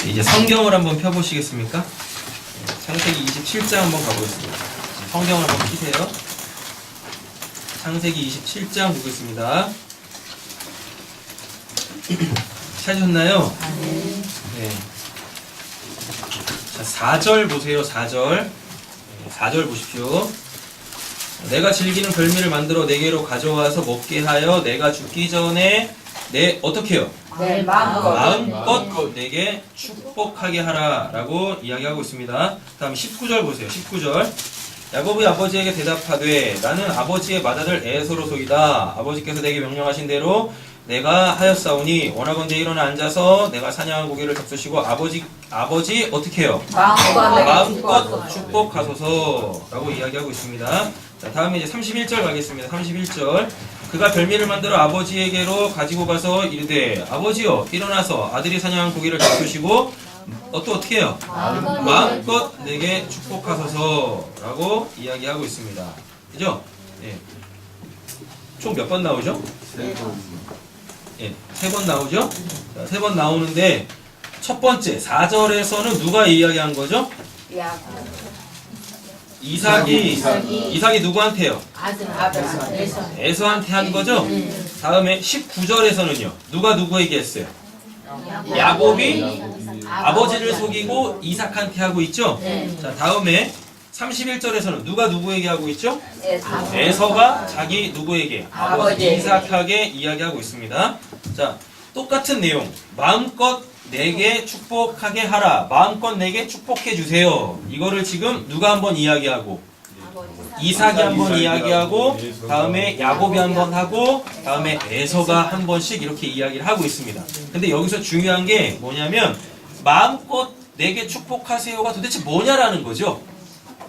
이제 성경을 한번 펴보시겠습니까? 창세기 27장 한번 가보겠습니다. 성경을 한번 피세요. 창세기 27장 보겠습니다. 찾으셨나요? 네. 자, 4절 보세요. 4절. 4절 보십시오. 내가 즐기는 별미를 만들어 내게로 가져와서 먹게 하여 내가 죽기 전에 어떻게 해요? 네, 마음껏 내게 축복하게 하라 라고 이야기하고 있습니다. 다음 19절 보세요. 19절. 야곱이 아버지에게 대답하되 나는 아버지의 맏아들 에서로소이다. 아버지께서 내게 명령하신 대로 내가 하였사오니 원하건대 일어나 앉아서 내가 사냥한 고기를 잡수시고 아버지 어떻게 해요? 마음껏 축복하소서 라고 이야기하고 있습니다. 자, 다음에 이제 31절 가겠습니다. 31절. 그가 별미를 만들어 아버지에게로 가지고 가서 이르되 아버지여 일어나서 아들이 사냥한 고기를 잡수시고 또 어떻게 해요? 마음껏 내게 축복하소서 라고 이야기하고 있습니다. 그죠? 예. 총 몇 번 나오죠? 예, 3번 나오죠? 자, 3번 나오는데 첫 번째 4절에서는 누가 이야기한 거죠? 이삭이 누구한테요? 에서한테 한 거죠? 다음에 19절에서는요. 누가 누구에게 했어요? 야곱이 아버지를 속이고 이삭한테 하고 있죠? 자, 다음에 31절에서는 누가 누구에게 하고 있죠? 에서가 자기 누구에게? 아버지 이삭에게 이야기하고 있습니다. 자, 똑같은 내용. 마음껏 내게 축복하게 하라. 마음껏 내게 축복해 주세요. 이거를 지금 누가 한번 이야기하고 이삭이 한번 이야기하고 다음에 야곱이 한번 하고 다음에 에서가 한 번씩 이렇게 이야기를 하고 있습니다. 근데 여기서 중요한 게 뭐냐면 마음껏 내게 축복하세요가 도대체 뭐냐라는 거죠.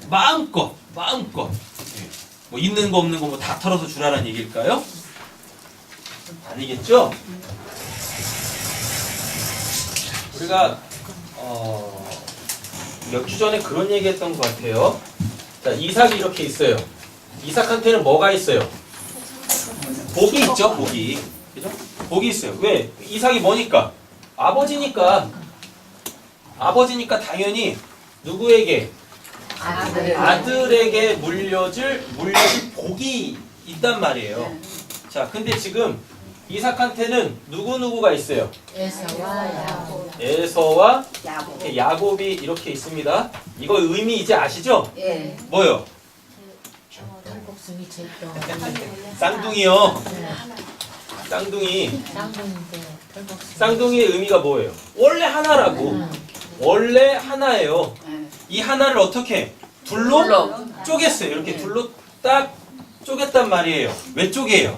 마음껏 뭐 있는 거 없는 거 뭐 다 털어서 주라는 얘기일까요? 아니겠죠? 우리가 몇 주 전에 그런 얘기 했던 것 같아요. 자, 이삭이 이렇게 있어요. 이삭한테는 뭐가 있어요? 복이 있죠, 복이. 그죠? 복이 있어요. 왜? 이삭이 뭐니까? 아버지니까 당연히 누구에게? 아들에게 물려줄 복이 있단 말이에요. 자, 근데 지금 이삭한테는 누구누구가 있어요? 에서와 야곱이 이렇게 있습니다. 이거 의미 이제 아시죠? 예. 뭐요? 쌍둥이요. 쌍둥이의 의미가 뭐예요? 원래 하나라고. 원래 하나예요. 이 하나를 어떻게? 둘로 쪼갰어요. 이렇게 둘로 딱 쪼갰단 말이에요. 왜 쪼개요?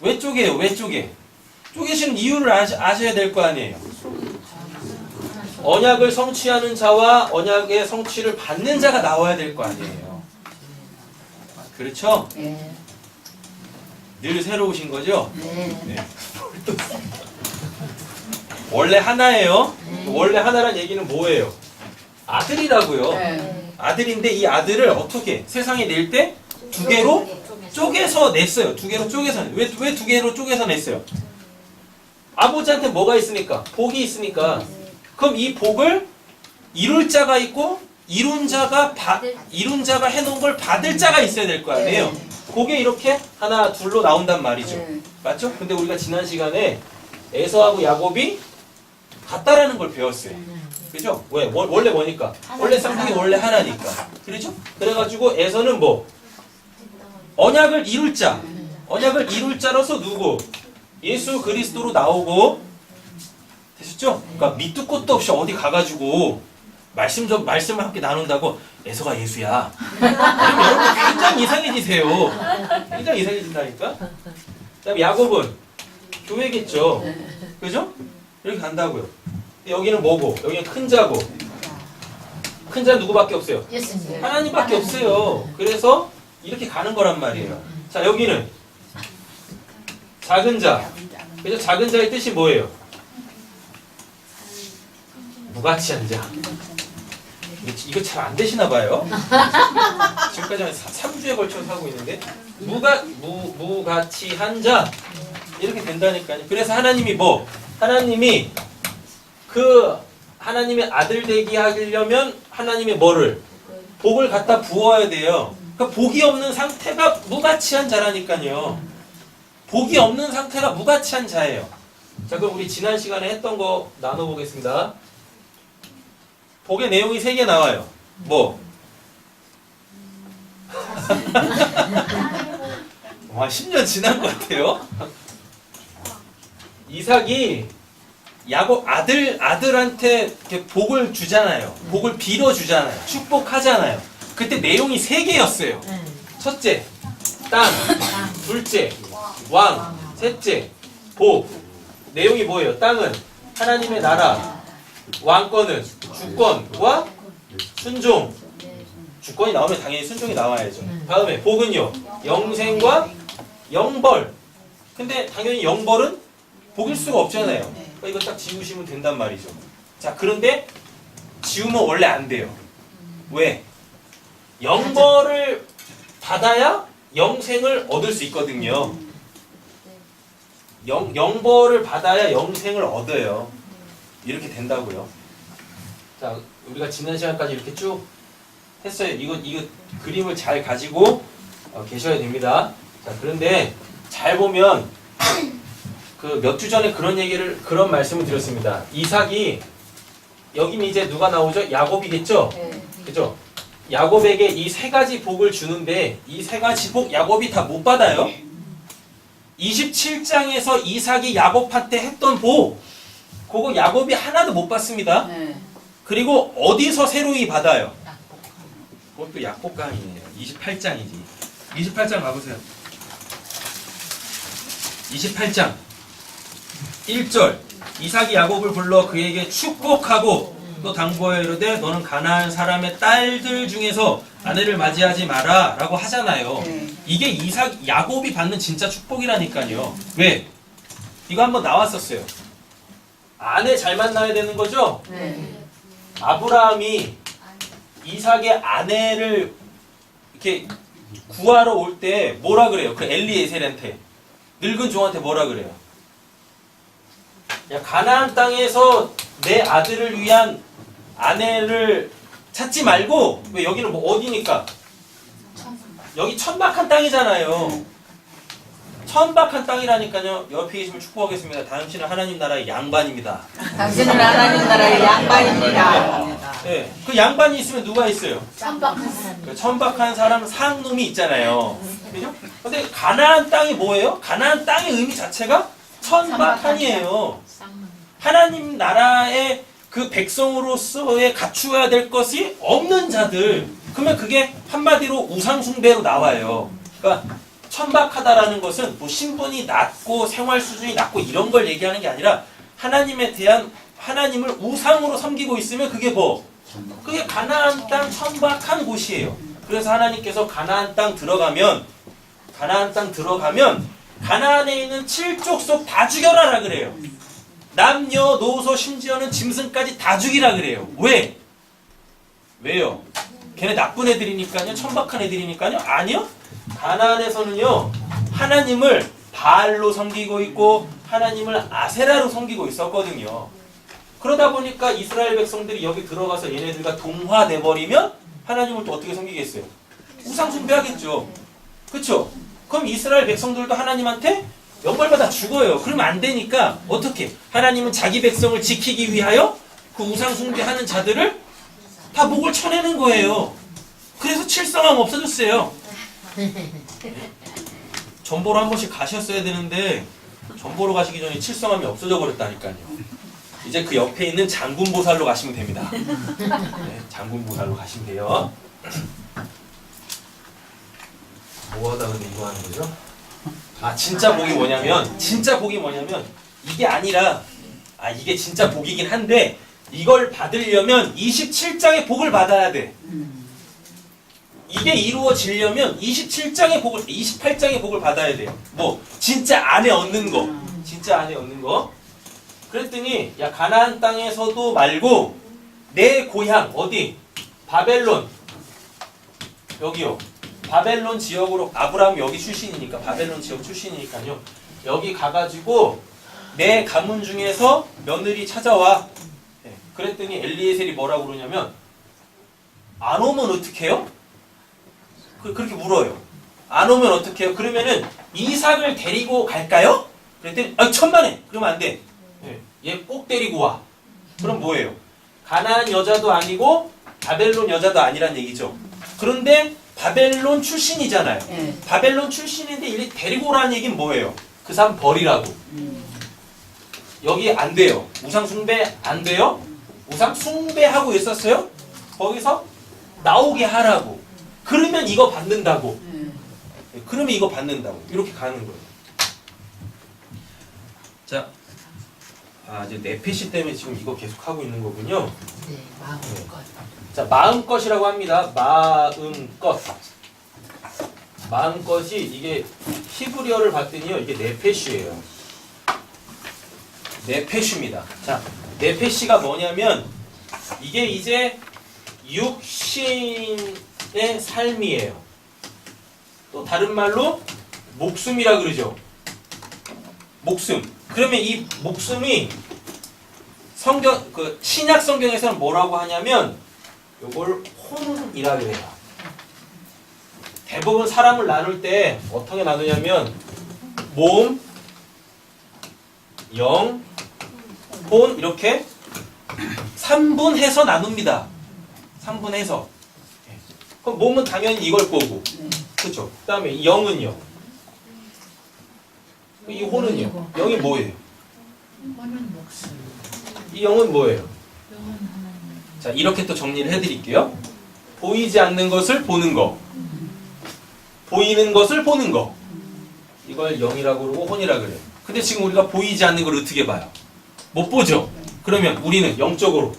왜 쪼개요? 왜 쪼개? 쪼개시는 이유를 아셔야 될 거 아니에요. 언약을 성취하는 자와 언약의 성취를 받는 자가 나와야 될 거 아니에요. 그렇죠? 네. 늘 새로우신 거죠? 네. 원래 하나예요. 원래 하나란 얘기는 뭐예요? 아들이라고요. 아들인데 이 아들을 어떻게 세상에 낼 때 두 개로 쪼개서 냈어요. 두 개로 쪼개서. 왜 두 개로 쪼개서 냈어요? 아버지한테 뭐가 있으니까? 복이 있으니까. 그럼 이 복을 이룰 자가 있고 이룬 자가 해놓은 걸 받을 자가 있어야 될 거 아니에요. 그게 이렇게 하나 둘로 나온단 말이죠. 맞죠? 근데 우리가 지난 시간에 에서하고 야곱이 같다라는 걸 배웠어요. 그죠? 왜? 원래 뭐니까? 원래 쌍둥이 원래 하나니까. 그렇죠? 그래가지고 에서는 뭐? 언약을 이룰 자로서 누구? 예수 그리스도로 나오고 되셨죠? 그러니까 밑도 끝도 없이 어디 가가지고 말씀을 함께 나눈다고 에서가 예수야. 그럼 여러분 굉장히 이상해지세요. 굉장히 이상해진다니까. 그다음에 야곱은 교회겠죠. 그죠? 이렇게 간다고요. 여기는 뭐고? 여기는 큰 자고. 큰 자는 누구밖에 없어요? 하나님밖에 없어요. 그래서 이렇게 가는 거란 말이에요. 자, 여기는 작은 자. 그죠? 작은 자의 뜻이 뭐예요? 무가치한 자. 이거 잘 안 되시나 봐요. 지금까지 한 3주에 걸쳐서 하고 있는데 무가치한 자 이렇게 된다니까요. 그래서 하나님이 뭐? 하나님이 그 하나님의 아들 되게 하려면 하나님의 뭐를? 복을 갖다 부어야 돼요. 그러니까 복이 없는 상태가 무가치한 자라니까요. 복이 없는 상태가 무가치한 자예요. 자, 그럼 우리 지난 시간에 했던 거 나눠보겠습니다. 복의 내용이 3개 나와요. 뭐? 와, 10년 지난 것 같아요. 이삭이 야곱 아들한테 이렇게 복을 주잖아요. 복을 빌어 주잖아요. 축복하잖아요. 그때 내용이 3개였어요. 첫째, 땅. 둘째, 왕. 셋째, 복. 내용이 뭐예요? 땅은 하나님의 나라. 왕권은 주권과 순종. 주권이 나오면 당연히 순종이 나와야죠. 다음에 복은요, 영생과 영벌. 근데 당연히 영벌은 복일 수가 없잖아요. 그러니까 이거 딱 지우시면 된단 말이죠. 자, 그런데 지우면 원래 안 돼요. 왜? 영벌을 받아야 영생을 얻을 수 있거든요. 영벌을 받아야 영생을 얻어요. 이렇게 된다고요. 자, 우리가 지난 시간까지 이렇게 쭉 했어요. 이거 그림을 잘 가지고 계셔야 됩니다. 자, 그런데 잘 보면 그 몇 주 전에 그런 말씀을 드렸습니다. 이삭이 여기는 이제 누가 나오죠? 야곱이겠죠? 그죠? 야곱에게 이 3가지 복을 주는데 이 3가지 복 야곱이 다 못 받아요. 27장에서 이삭이 야곱한테 했던 복 그거 야곱이 하나도 못 받습니다. 그리고 어디서 새로이 받아요? 그것도 약복강이네요. 28장이지. 28장 가보세요. 28장 1절 이삭이 야곱을 불러 그에게 축복하고 또 당부하여 이르되 너는 가나안 사람의 딸들 중에서 아내를 맞이하지 마라 라고 하잖아요. 이게 야곱이 받는 진짜 축복이라니까요. 왜? 이거 한번 나왔었어요. 아내 잘 만나야 되는 거죠? 아브라함이 이삭의 아내를 이렇게 구하러 올 때 뭐라 그래요? 그 엘리에셀한테 늙은 종한테 뭐라 그래요? 야, 가나안 땅에서 내 아들을 위한 아내를 찾지 말고 왜 여기는 뭐 어디니까? 여기 천박한 땅이잖아요. 천박한 땅이라니까요. 옆에 계시면 축복하겠습니다. 당신은 하나님 나라의 양반입니다. 당신은 하나님 나라의 양반입니다. 네, 그 양반이 있으면 누가 있어요? 천박한 사람. 그 천박한 사람 상놈이 있잖아요. 그죠? 근데 가나안 땅이 뭐예요? 가나안 땅의 의미 자체가 천박한이에요. 하나님 나라의 그 백성으로서의 갖추어야 될 것이 없는 자들. 그러면 그게 한마디로 우상숭배로 나와요. 그러니까 천박하다라는 것은 뭐 신분이 낮고 생활 수준이 낮고 이런 걸 얘기하는 게 아니라 하나님에 대한 하나님을 우상으로 섬기고 있으면 그게 뭐? 그게 가나안 땅 천박한 곳이에요. 그래서 하나님께서 가나안 땅 들어가면 가나안에 있는 7족속 다 죽여라라 그래요. 남녀, 노소, 심지어는 짐승까지 다 죽이라 그래요. 왜? 왜요? 걔네 나쁜 애들이니까요? 천박한 애들이니까요? 아니요. 가나안에서는요, 하나님을 바알로 섬기고 있고 하나님을 아세라로 섬기고 있었거든요. 그러다 보니까 이스라엘 백성들이 여기 들어가서 얘네들과 동화돼 버리면 하나님을 또 어떻게 섬기겠어요? 우상 숭배하겠죠. 그렇죠? 그럼 이스라엘 백성들도 하나님한테 영벌받아 죽어요. 그러면 안 되니까 어떻게? 하나님은 자기 백성을 지키기 위하여 그 우상 숭배하는 자들을 다 목을 쳐내는 거예요. 그래서 칠성왕 없어졌어요. 전보로 한 번씩 가셨어야 되는데 전보로 가시기 전에 칠성함이 없어져 버렸다니까요. 이제 그 옆에 있는 장군보살로 가시면 됩니다. 네, 장군보살로 가시면 돼요. 뭐 하다 근데 이거 하는 거죠? 아, 진짜 복이 뭐냐면 이게 아니라 이게 진짜 복이긴 한데 이걸 받으려면 27장의 복을 받아야 돼. 이게 이루어지려면 28장의 복을 받아야 돼요. 뭐 진짜 안에 얻는 거. 그랬더니 야, 가나안 땅에서도 말고 내 고향 어디? 바벨론. 여기요. 바벨론 지역으로 아브라함 여기 출신이니까 바벨론 지역 출신이니까요. 여기 가가지고 내 가문 중에서 며느리 찾아와. 예, 그랬더니 엘리에셀이 뭐라고 그러냐면 안 오면 어떡해요? 그렇게 물어요. 안 오면 어떡해요? 그러면은 이삭을 데리고 갈까요? 그랬더니 천만에 그러면 안 돼. 예, 얘 꼭 데리고 와. 그럼 뭐예요? 가나안 여자도 아니고 바벨론 여자도 아니란 얘기죠. 그런데 바벨론 출신이잖아요. 네. 바벨론 출신인데 이 데리고 오라는 얘기는 뭐예요? 그 사람 버리라고. 여기 안 돼요. 우상 숭배 안 돼요? 우상 숭배하고 있었어요? 거기서 나오게 하라고. 그러면 이거 받는다고. 그러면 이거 받는다고. 이렇게 가는 거예요. 자, 이제 네페시 때문에 지금 이거 계속 하고 있는 거군요. 네, 마음껏. 자, 마음껏이라고 합니다. 마음껏. 마음껏이 이게 히브리어를 봤더니요. 이게 네페시예요. 네페시입니다. 자, 네페시가 뭐냐면 이게 이제 육신의 삶이에요. 또 다른 말로 목숨이라 그러죠. 목숨. 그러면 이 목숨이 성경 신약 성경에서는 뭐라고 하냐면 요걸 혼이라 그래요. 대부분 사람을 나눌 때 어떻게 나누냐면 몸, 영, 혼 이렇게 3분해서 나눕니다. 3분해서. 그럼 몸은 당연히 이걸 거고. 그렇죠? 그 다음에 영은요. 이 혼은요. 영이 뭐예요? 혼은 목숨. 이 영은 뭐예요? 영은 하나님. 자, 이렇게 또 정리를 해드릴게요. 보이지 않는 것을 보는 거. 보이는 것을 보는 거. 이걸 영이라고 그러고 혼이라고 그래요. 근데 지금 우리가 보이지 않는 걸 어떻게 봐요? 못 보죠? 그러면 우리는 영적으로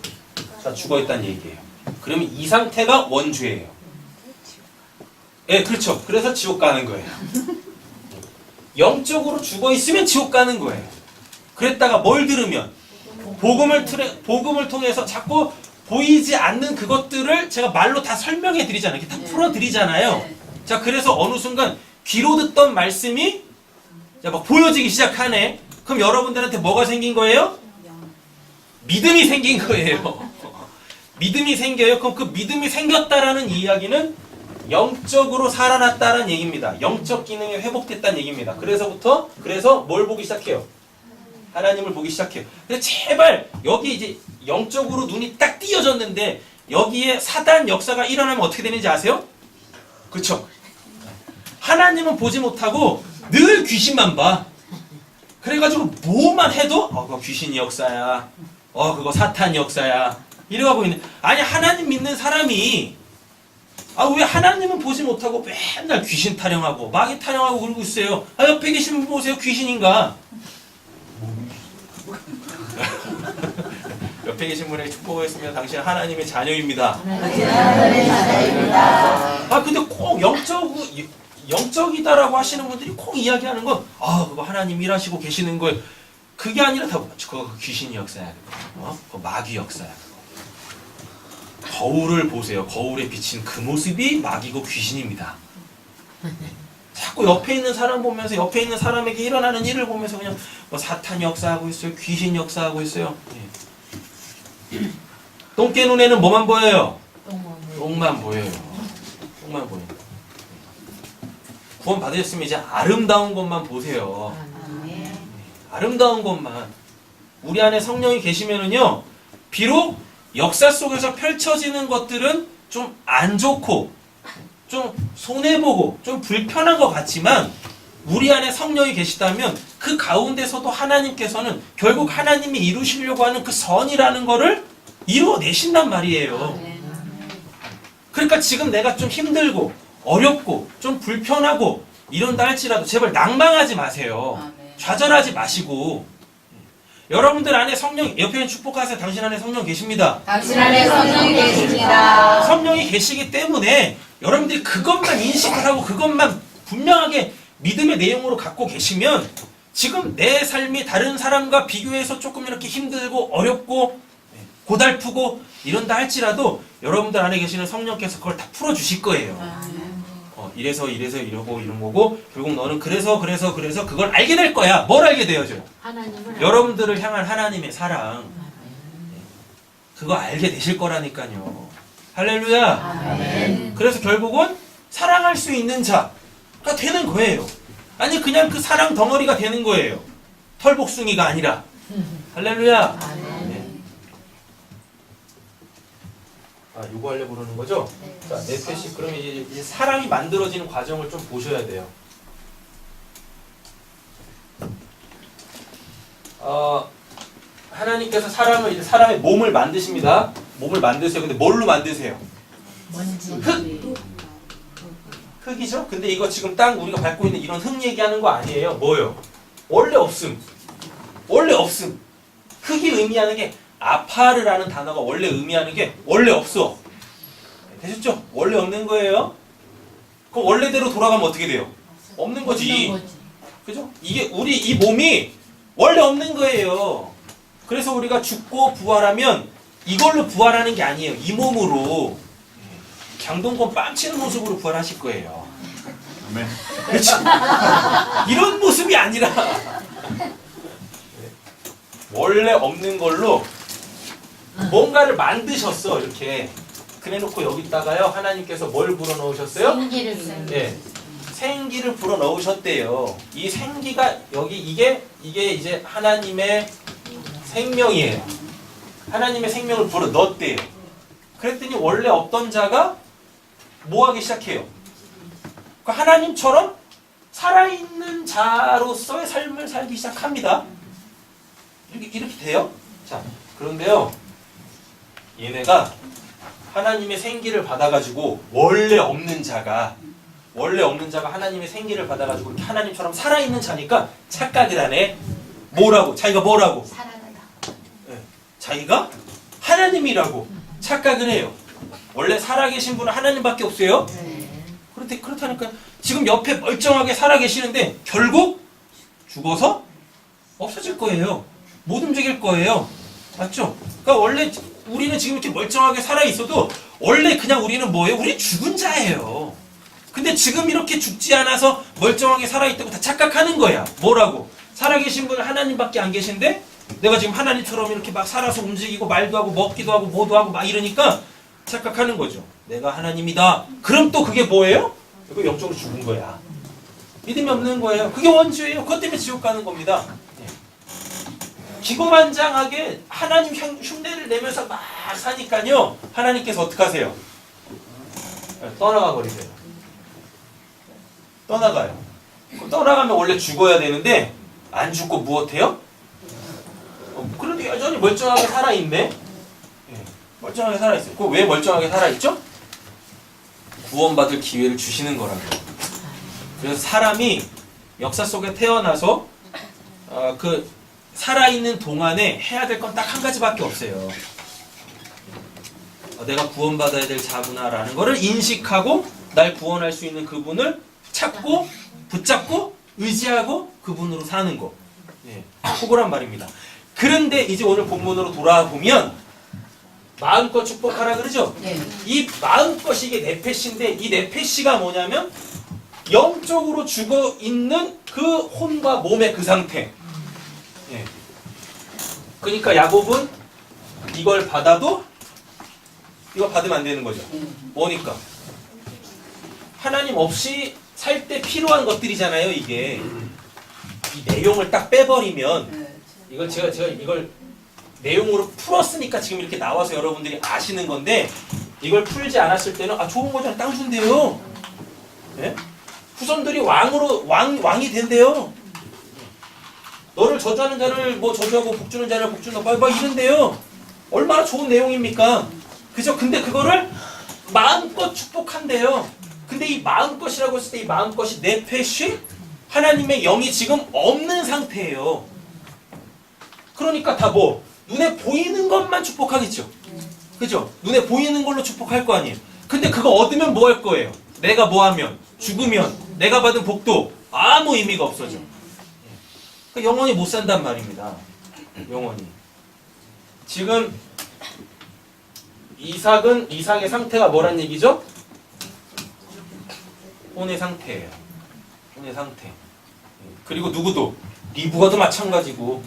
죽어있다는 얘기예요. 그러면 이 상태가 원죄예요. 예, 그렇죠. 그래서 지옥 가는 거예요. 영적으로 죽어있으면 지옥 가는 거예요. 그랬다가 뭘 들으면 복음을 통해서 자꾸 보이지 않는 그것들을 제가 말로 다 설명해 드리잖아요. 이렇게 다 풀어 드리잖아요. 자, 그래서 어느 순간 귀로 듣던 말씀이 막 보여지기 시작하네. 그럼 여러분들한테 뭐가 생긴 거예요? 믿음이 생긴 거예요. 믿음이 생겨요. 그럼 그 믿음이 생겼다라는 이야기는 영적으로 살아났다는 얘기입니다. 영적 기능이 회복됐다는 얘기입니다. 그래서 뭘 보기 시작해요? 하나님을 보기 시작해요. 근데 제발 여기 이제 영적으로 눈이 딱 띄어졌는데 여기에 사단 역사가 일어나면 어떻게 되는지 아세요? 그쵸? 하나님은 보지 못하고 늘 귀신만 봐. 그래가지고 뭐만 해도 그거 귀신 역사야. 그거 사탄 역사야. 이래가고 있는. 아니 하나님 믿는 사람이 왜 하나님은 보지 못하고 맨날 귀신 타령하고 마귀 타령하고 그러고 있어요. 옆에 계신 분 보세요. 귀신인가? 옆에 계신 분에게 축복하겠습니다. 당신은 하나님의 자녀입니다. 근데 꼭 영적이다라고 하시는 분들이 꼭 이야기하는 건 그거 하나님 일하시고 계시는 거예요. 그게 아니라 그거 귀신 역사야. 그거 마귀 역사야. 거울을 보세요. 거울에 비친 그 모습이 마귀고 귀신입니다. 자꾸 옆에 있는 사람 보면서 옆에 있는 사람에게 일어나는 일을 보면서 그냥 사탄 역사하고 있어요. 귀신 역사하고 있어요. 똥개 눈에는 뭐만 보여요? 똥만 보여요. 똥만 보여요. 구원 받으셨으면 이제 아름다운 것만 보세요. 아름다운 것만. 우리 안에 성령이 계시면은요, 비록 역사 속에서 펼쳐지는 것들은 좀 안 좋고, 좀 손해보고, 좀 불편한 것 같지만, 우리 안에 성령이 계시다면 그 가운데서도 하나님께서는 결국 하나님이 이루시려고 하는 그 선이라는 거를 이루어내신단 말이에요. 그러니까 지금 내가 좀 힘들고 어렵고 좀 불편하고 이런다 할지라도 제발 낭망하지 마세요. 좌절하지 마시고. 여러분들 안에 성령, 옆에 있는 축복하세요. 당신 안에 성령 계십니다. 당신 안에 성령이 계십니다. 성령이 계시기 때문에 여러분들이 그것만 인식을 하고 그것만 분명하게 믿음의 내용으로 갖고 계시면 지금 내 삶이 다른 사람과 비교해서 조금 이렇게 힘들고 어렵고 고달프고 이런다 할지라도 여러분들 안에 계시는 성령께서 그걸 다 풀어주실 거예요. 이래서 이러고 이런 거고 결국 너는 그래서 그걸 알게 될 거야. 뭘 알게 되어줘요? 하나님을 여러분들을 향한 하나님의 사랑. 그거 알게 되실 거라니까요. 할렐루야. 아멘. 그래서 결국은 사랑할 수 있는 자가 되는 거예요. 아니 그냥 그 사랑 덩어리가 되는 거예요. 털복숭이가 아니라. 할렐루야. 아멘. 네. 아, 요거 하려고 그러는 거죠? 자, 네페시 그러면 이제 사랑이 만들어지는 과정을 좀 보셔야 돼요. 하나님께서 사람을 이제 사람의 몸을 만드십니다. 몸을 만드세요. 근데 뭘로 만드세요? 먼지. 흙이죠? 근데 이거 지금 땅 우리가 밟고 있는 이런 흙 얘기하는 거 아니에요. 뭐예요? 원래 없음. 원래 없음. 흙이 의미하는 게 아파르라는 단어가 원래 의미하는 게 원래 없어. 되셨죠? 원래 없는 거예요. 그럼 원래대로 돌아가면 어떻게 돼요? 없는 거지. 없는 거지. 그죠? 이게 우리 이 몸이 원래 없는 거예요. 그래서 우리가 죽고 부활하면 이걸로 부활하는 게 아니에요. 이 몸으로 장동건 뺨치는 모습으로 부활하실 거예요. 아멘. 그렇죠? 이런 모습이 아니라 원래 없는 걸로 뭔가를 만드셨어. 이렇게 그래놓고 여기다가요 하나님께서 뭘 불어넣으셨어요? 생기를 예, 생기를 불어넣으셨대요. 이 생기가 여기 이게 이제 하나님의 생명이에요. 하나님의 생명을 불어넣었대요. 그랬더니 원래 없던 자가 뭐 하기 시작해요? 그 하나님처럼 살아있는 자로서의 삶을 살기 시작합니다. 이렇게 돼요? 자, 그런데요, 얘네가 하나님의 생기를 받아가지고 원래 없는 자가 하나님의 생기를 받아가지고 이렇게 하나님처럼 살아있는 자니까 착각을 하네. 뭐라고? 자기가 뭐라고? 살아나다. 네, 자기가 하나님이라고 착각을 해요. 원래 살아계신 분은 하나님밖에 없어요. 그렇다니까 지금 옆에 멀쩡하게 살아계시는데 결국 죽어서 없어질 거예요. 못 움직일 거예요. 맞죠? 그러니까 원래 우리는 지금 이렇게 멀쩡하게 살아있어도 원래 그냥 우리는 뭐예요? 우리 죽은 자예요. 근데 지금 이렇게 죽지 않아서 멀쩡하게 살아있다고 다 착각하는 거야. 뭐라고? 살아계신 분은 하나님밖에 안 계신데 내가 지금 하나님처럼 이렇게 막 살아서 움직이고 말도 하고 먹기도 하고 뭐도 하고 막 이러니까 착각하는 거죠. 내가 하나님이다. 그럼 또 그게 뭐예요? 이거 영적으로 죽은 거야. 믿음이 없는 거예요. 그게 원죄예요. 그것 때문에 지옥 가는 겁니다. 기고만장하게 하나님 흉내를 내면서 막 사니까요. 하나님께서 어떻게 하세요? 떠나가 버리세요. 떠나가요. 떠나가면 원래 죽어야 되는데 안 죽고 무엇해요? 그래도 여전히 멀쩡하게 살아있네. 멀쩡하게 살아있어요. 그 왜 멀쩡하게 살아있죠? 구원받을 기회를 주시는 거라고요. 그래서 사람이 역사 속에 태어나서 그 살아있는 동안에 해야 될 건 딱 한 가지밖에 없어요. 내가 구원받아야 될 자구나라는 거를 인식하고 날 구원할 수 있는 그분을 찾고 붙잡고 의지하고 그분으로 사는 거. 그거란 말입니다. 그런데 이제 오늘 본문으로 돌아보면 마음껏 축복하라 그러죠? 네. 이 마음껏이 이게 네페시인데 이 네페시가 뭐냐면 영적으로 죽어 있는 그 혼과 몸의 그 상태. 그러니까 야곱은 이걸 받아도 이거 받으면 안 되는 거죠. 뭐니까? 하나님 없이 살 때 필요한 것들이잖아요, 이게. 이 내용을 딱 빼버리면 이걸 제가 이걸 내용으로 풀었으니까 지금 이렇게 나와서 여러분들이 아시는 건데 이걸 풀지 않았을 때는 좋은 거잖아. 땅 준대요. 네? 후손들이 왕이 된대요. 너를 저주하는 자를 뭐 저주하고 복주는 자를 복주는 막 이런데요. 얼마나 좋은 내용입니까? 그죠? 근데 그거를 마음껏 축복한대요. 근데 이 마음껏이라고 했을 때 이 마음껏이 네페시 하나님의 영이 지금 없는 상태예요. 그러니까 다 뭐 눈에 보이는 것만 축복하겠죠. 그죠? 눈에 보이는 걸로 축복할 거 아니에요. 근데 그거 얻으면 뭐 할 거예요? 내가 뭐 하면 죽으면 내가 받은 복도 아무 의미가 없어져. 그러니까 영원히 못 산단 말입니다. 영원히. 지금 이삭의 상태가 뭐란 얘기죠? 혼의 상태예요. 혼의 상태. 그리고 누구도 리브가도 마찬가지고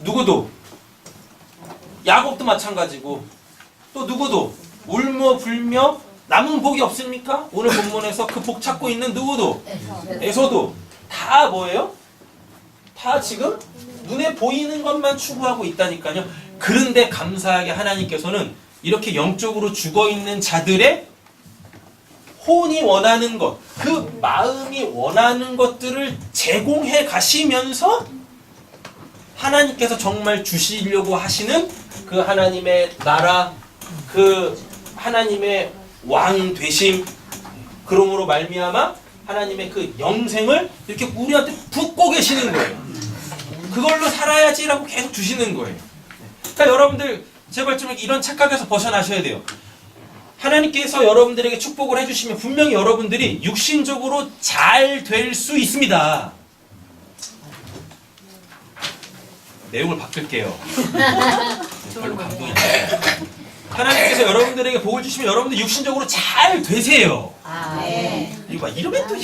누구도 야곱도 마찬가지고 또 누구도 울며 불며 남은 복이 없습니까? 오늘 본문에서 그 복 찾고 있는 누구도 에서도 다 뭐예요? 다 지금 눈에 보이는 것만 추구하고 있다니까요. 그런데 감사하게 하나님께서는 이렇게 영적으로 죽어있는 자들의 혼이 원하는 것, 그 마음이 원하는 것들을 제공해 가시면서 하나님께서 정말 주시려고 하시는 그 하나님의 나라, 그 하나님의 왕 되심, 그러므로 말미암아 하나님의 그 영생을 이렇게 우리한테 붓고 계시는 거예요. 그걸로 살아야지라고 계속 주시는 거예요. 그러니까 여러분들 제발 좀 이런 착각에서 벗어나셔야 돼요. 하나님께서 여러분들에게 축복을 해주시면 분명히 여러분들이 육신적으로 잘 될 수 있습니다. 내용을 바꿀게요. 별로 감동이 안 돼요. 하나님께서 여러분들에게 복을 주시면 여러분들 육신적으로 잘 되세요. 이거 봐, 이러면 또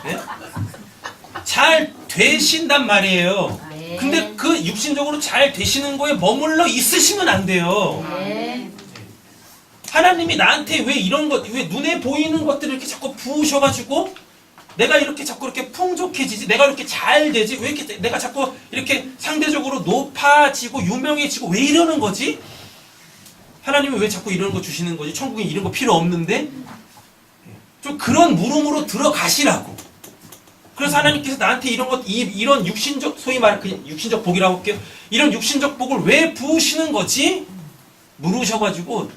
네? 잘 되신단 말이에요. 근데 그 육신적으로 잘 되시는 거에 머물러 있으시면 안 돼요. 하나님이 나한테 왜 이런 것, 왜 눈에 보이는 것들을 이렇게 자꾸 부으셔가지고 내가 이렇게 자꾸 이렇게 풍족해지지, 내가 이렇게 잘 되지, 왜 이렇게 내가 자꾸 이렇게 상대적으로 높아지고 유명해지고 왜 이러는 거지? 하나님이 왜 자꾸 이런 거 주시는 거지? 천국에 이런 거 필요 없는데? 좀 그런 물음으로 들어가시라고. 그래서 하나님께서 나한테 이런 것, 이런 육신적, 소위 말해 그냥 육신적 복이라고 할게요. 이런 육신적 복을 왜 부으시는 거지? 물으셔가지고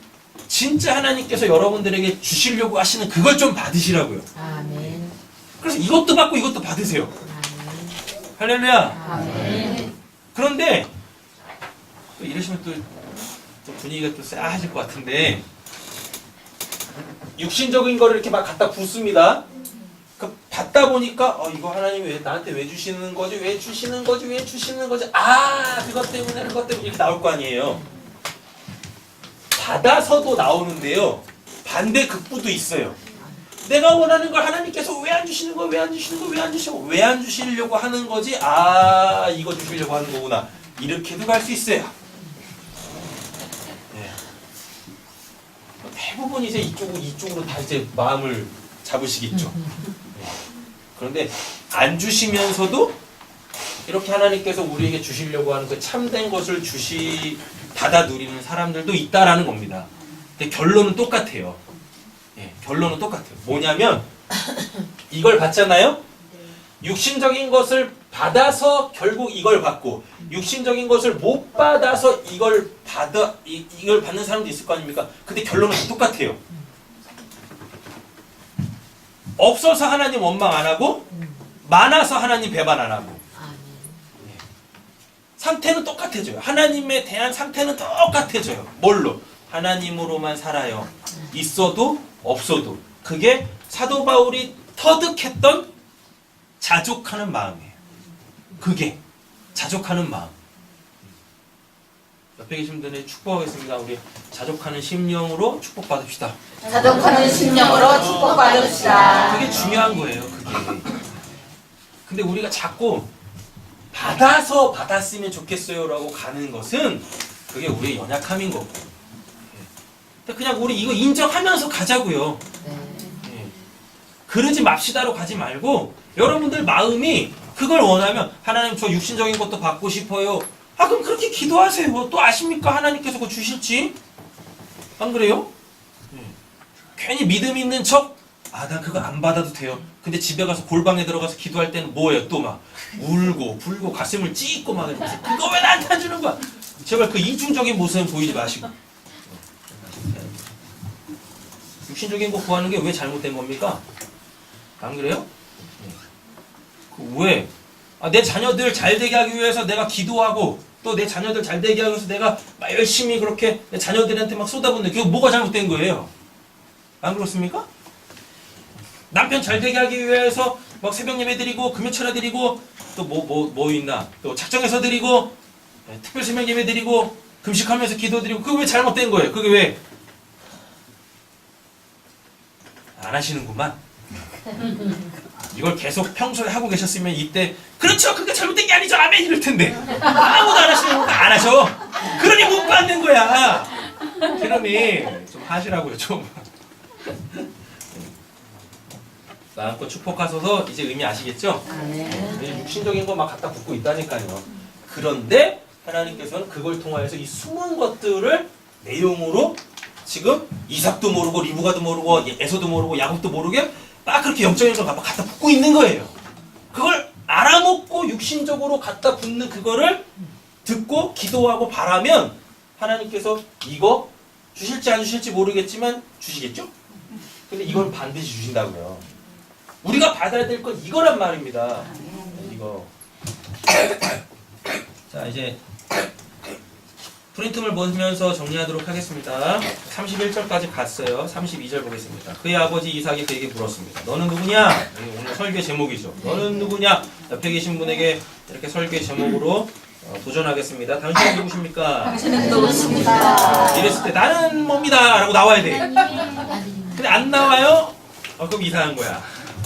진짜 하나님께서 여러분들에게 주시려고 하시는 그걸 좀 받으시라고요. 아멘. 그래서 이것도 받고 이것도 받으세요. 할렐루야. 아멘. 그런데 또 이러시면 또 분위기가 또 쎄해질 것 같은데 육신적인 거를 이렇게 막 갖다 붓습니다. 그 받다 보니까 이거 하나님이 왜 나한테 왜 주시는 거지? 왜 주시는 거지? 왜 주시는 거지? 그것 때문에 이렇게 나올 거 아니에요. 받아서도 나오는데요. 반대 극부도 있어요. 내가 원하는 걸 하나님께서 왜 안 주시는 거야? 왜 안 주시는 거야? 왜 안 주시고 왜 안 주시려고 하는 거지? 이거 주시려고 하는 거구나. 이렇게도 갈 수 있어요. 네. 대부분 이제 이쪽으로 다 이제 마음을 잡으시겠죠. 네. 그런데 안 주시면서도 이렇게 하나님께서 우리에게 주시려고 하는 그 참된 것을 받아 누리는 사람들도 있다라는 겁니다. 근데 결론은 똑같아요. 예, 결론은 똑같아요. 뭐냐면 이걸 받잖아요. 육신적인 것을 받아서 결국 이걸 받고 육신적인 것을 못 받아서 이걸 받는 사람도 있을 거 아닙니까? 근데 결론은 똑같아요. 없어서 하나님 원망 안 하고 많아서 하나님 배반 안 하고 상태는 똑같아져요. 하나님에 대한 상태는 똑같아져요. 뭘로? 하나님으로만 살아요. 있어도 없어도. 그게 사도 바울이 터득했던 자족하는 마음이에요. 그게 자족하는 마음. 옆에 계신 분들에게 축복하겠습니다. 우리 자족하는 심령으로 축복받읍시다. 자족하는 심령으로 축복받읍시다. 그게 중요한 거예요. 그게. 근데 우리가 자꾸 받아서 받았으면 좋겠어요라고 가는 것은 그게 우리의 연약함인 거고. 그냥 우리 이거 인정하면서 가자고요. 그러지 맙시다로 가지 말고 여러분들 마음이 그걸 원하면 하나님 저 육신적인 것도 받고 싶어요. 그럼 그렇게 기도하세요. 또 아십니까? 하나님께서 그거 주실지? 안 그래요? 괜히 믿음 있는 척 난 그거 안 받아도 돼요. 근데 집에 가서 골방에 들어가서 기도할 때는 뭐예요? 또 막 울고 불고 가슴을 찢고 막 이러면서 그거 왜 나한테 안 주는 거야? 제발 그 이중적인 모습은 보이지 마시고. 육신적인 거 구하는 게 왜 잘못된 겁니까? 안 그래요? 왜? 내 자녀들 잘 되게 하기 위해서 내가 기도하고 또 내 자녀들 잘 되게 하기 위해서 내가 막 열심히 그렇게 내 자녀들한테 막 쏟아붓는 그게 뭐가 잘못된 거예요? 안 그렇습니까? 남편 잘 되게 하기 위해서 막 새벽 예배 드리고 금요철에 드리고 또 뭐 있나? 또 작정해서 드리고 특별 새벽 예배 드리고 금식하면서 기도 드리고 그게 왜 잘못된 거예요? 그게 왜? 안 하시는구만. 이걸 계속 평소에 하고 계셨으면 이때 그렇죠 그게 잘못된 게 아니죠 아멘 이럴 텐데 아무도 안 하시는 거안 하셔. 그러니 못 받는 거야. 그러니 좀 하시라고요 좀. 마음껏 축복하셔서 이제 의미 아시겠죠? 이제 육신적인 거 막 갖다 붙고 있다니까요. 그런데 하나님께서는 그걸 통하여서 이 숨은 것들을 내용으로 지금 이삭도 모르고 리브가도 모르고 에서도 모르고 야곱도 모르게 막 그렇게 영적인 걸 갖다 붙고 있는 거예요. 그걸 알아먹고 육신적으로 갖다 붙는 그거를 듣고 기도하고 바라면 하나님께서 이거 주실지 안 주실지 모르겠지만 주시겠죠? 근데 이건 반드시 주신다고요. 우리가 받아야 될 건 이거란 말입니다. 이거. 자 이제 프린트물 보면서 정리하도록 하겠습니다. 31절까지 갔어요. 32절 보겠습니다. 그의 아버지 이삭이 그에게 물었습니다. 너는 누구냐? 오늘 설교 제목이죠. 너는 누구냐? 옆에 계신 분에게 이렇게 설교 제목으로 도전하겠습니다. 당신은 누구십니까? 당신은 누구십니까? 이랬을 때 나는 뭡니다 라고 나와야 돼. 근데 안 나와요? 그럼 이상한 거야.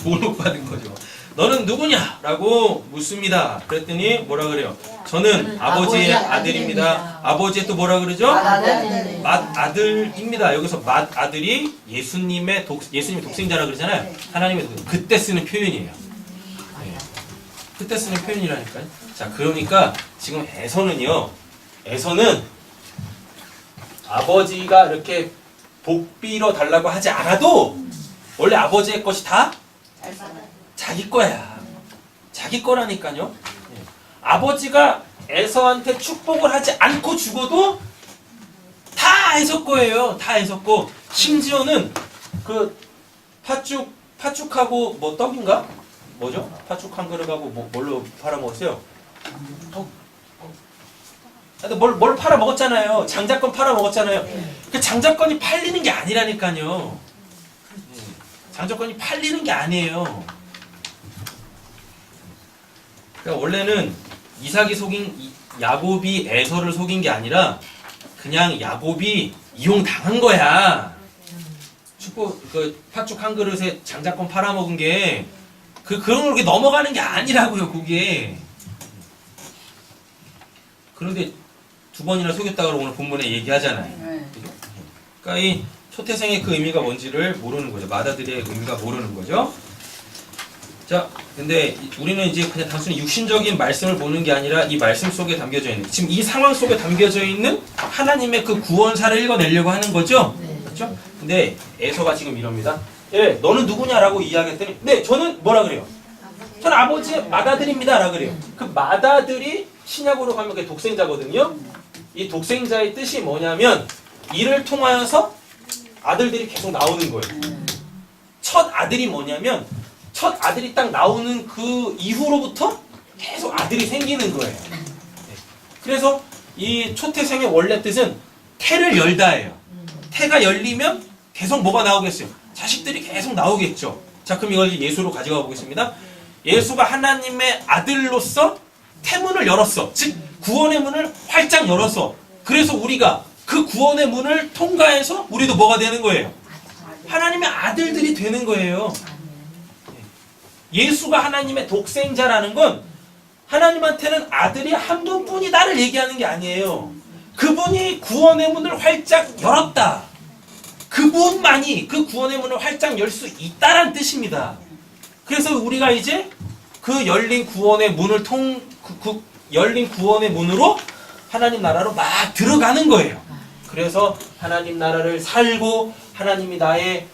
모욕 받은 거죠. 너는 누구냐? 라고 묻습니다. 그랬더니 뭐라 그래요? 저는 아버지의 아들입니다. 아버지의 또 뭐라 그러죠? 맏아들입니다. 여기서 맏아들이 예수님의 독생자라 그러잖아요. 하나님의 그때 쓰는 표현이에요. 네. 그때 쓰는 표현이라니까요. 자, 그러니까 지금 에서는 아버지가 이렇게 복 빌어 달라고 하지 않아도 원래 아버지의 것이 다 자기 거야. 자기 거라니까요. 아버지가 에서한테 축복을 하지 않고 죽어도 다 에서 거예요. 다 에서 거. 심지어는 그 팥죽하고 뭐 떡인가? 뭐죠? 팥죽 한 그릇하고 뭘로 팔아 먹었어요? 뭘 팔아 먹었잖아요. 장자권 팔아 먹었잖아요. 그 장자권이 팔리는 게 아니라니까요. 장자권이 팔리는 게 아니에요. 그러니까 원래는 이삭이 야곱이 에서를 속인 게 아니라 그냥 야곱이 이용당한 거야. 팥죽 한 그릇에 장자권 팔아먹은 게 그런 걸 그렇게 넘어가는 게 아니라고요, 그게. 그런데 두 번이나 속였다고 오늘 본문에 얘기하잖아요. 그러니까 이 초태생의 그 의미가 뭔지를 모르는 거죠. 맏아들의 의미가 모르는 거죠. 자, 근데 우리는 이제 그냥 단순히 육신적인 말씀을 보는 게 아니라 이 말씀 속에 담겨져 있는, 지금 이 상황 속에 담겨져 있는 하나님의 그 구원사를 읽어내려고 하는 거죠. 그렇죠? 근데 에서가 지금 이럽니다. 예, 너는 누구냐라고 이야기했더니, 네, 저는 뭐라 그래요? 저는 아버지의 맏아들입니다. 라고 그래요. 그 맏아들이 신약으로 가면 그게 독생자거든요. 이 독생자의 뜻이 뭐냐면 이를 통하여서 아들들이 계속 나오는 거예요. 첫 아들이 뭐냐면 첫 아들이 딱 나오는 그 이후로부터 계속 아들이 생기는 거예요. 그래서 이 초태생의 원래 뜻은 태를 열다예요. 태가 열리면 계속 뭐가 나오겠어요? 자식들이 계속 나오겠죠. 자, 그럼 이걸 예수로 가져가 보겠습니다. 예수가 하나님의 아들로서 태문을 열었어. 즉 구원의 문을 활짝 열었어. 그래서 우리가 그 구원의 문을 통과해서 우리도 뭐가 되는 거예요? 하나님의 아들들이 되는 거예요. 예수가 하나님의 독생자라는 건 하나님한테는 아들이 한 분뿐이다를 얘기하는 게 아니에요. 그분이 구원의 문을 활짝 열었다. 그분만이 그 구원의 문을 활짝 열 수 있다란 뜻입니다. 그래서 우리가 이제 그 열린 구원의 문을 열린 구원의 문으로 하나님 나라로 막 들어가는 거예요. 그래서 하나님 나라를 살고 하나님이 나의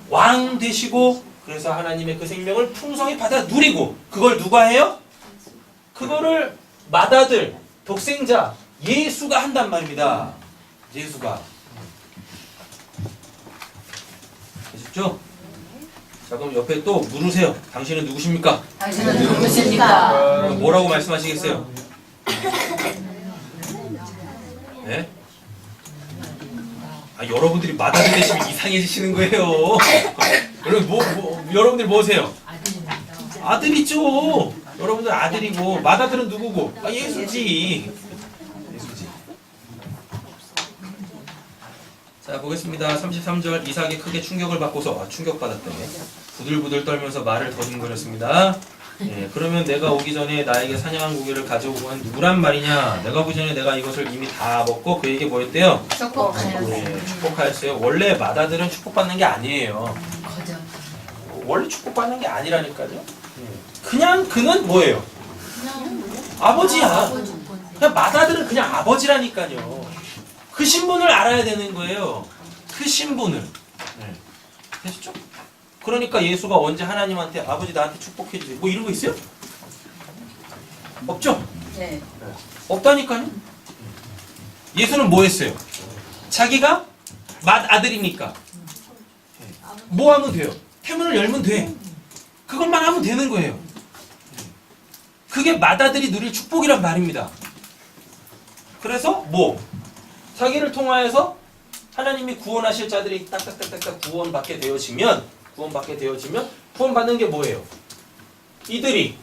왕 되시고 그래서 하나님의 그 생명을 풍성히 받아 누리고 그걸 누가 해요? 그거를 맏아들, 독생자, 예수가 한단 말입니다. 예수가. 아셨죠? 자, 그럼 옆에 또 물으세요. 당신은 누구십니까? 당신은 누구십니까? 뭐라고 말씀하시겠어요? 네? 여러분들이 맏아들 되시면 이상해지시는 거예요. 여러분들 뭐세요? 아들이죠. 여러분들 아들이고 맏아들은 누구고? 예수지. 예수지. 자, 보겠습니다. 33절 이삭이 크게 충격을 받고서 충격받았대. 부들부들 떨면서 말을 더듬거렸습니다. 예, 그러면 내가 오기 전에 나에게 사냥한 고기를 가져오고 한 누구란 말이냐? 내가 보기 전에 내가 이것을 이미 다 먹고 그에게 뭐 했대요? 예, 축복하였어요. 원래 마다들은 축복받는 게 아니에요. 거저. 원래 축복받는 게 아니라니까요. 그냥 그는 뭐예요? 아버지야. 그냥 마다들은 그냥 아버지라니까요. 그 신분을 알아야 되는 거예요. 그 신분을. 네. 되셨죠? 그러니까 예수가 언제 하나님한테 아버지 나한테 축복해 주세요. 뭐 이런 거 있어요? 없죠? 네. 없다니까요. 예수는 뭐 했어요? 자기가 맏아들이니까 뭐 하면 돼요? 태문을 열면 돼. 그것만 하면 되는 거예요. 그게 맏아들이 누릴 축복이란 말입니다. 그래서 뭐? 자기를 통하여서 하나님이 구원하실 자들이 딱딱딱딱 구원받게 되어지면 구원받는 게 뭐예요? 이들이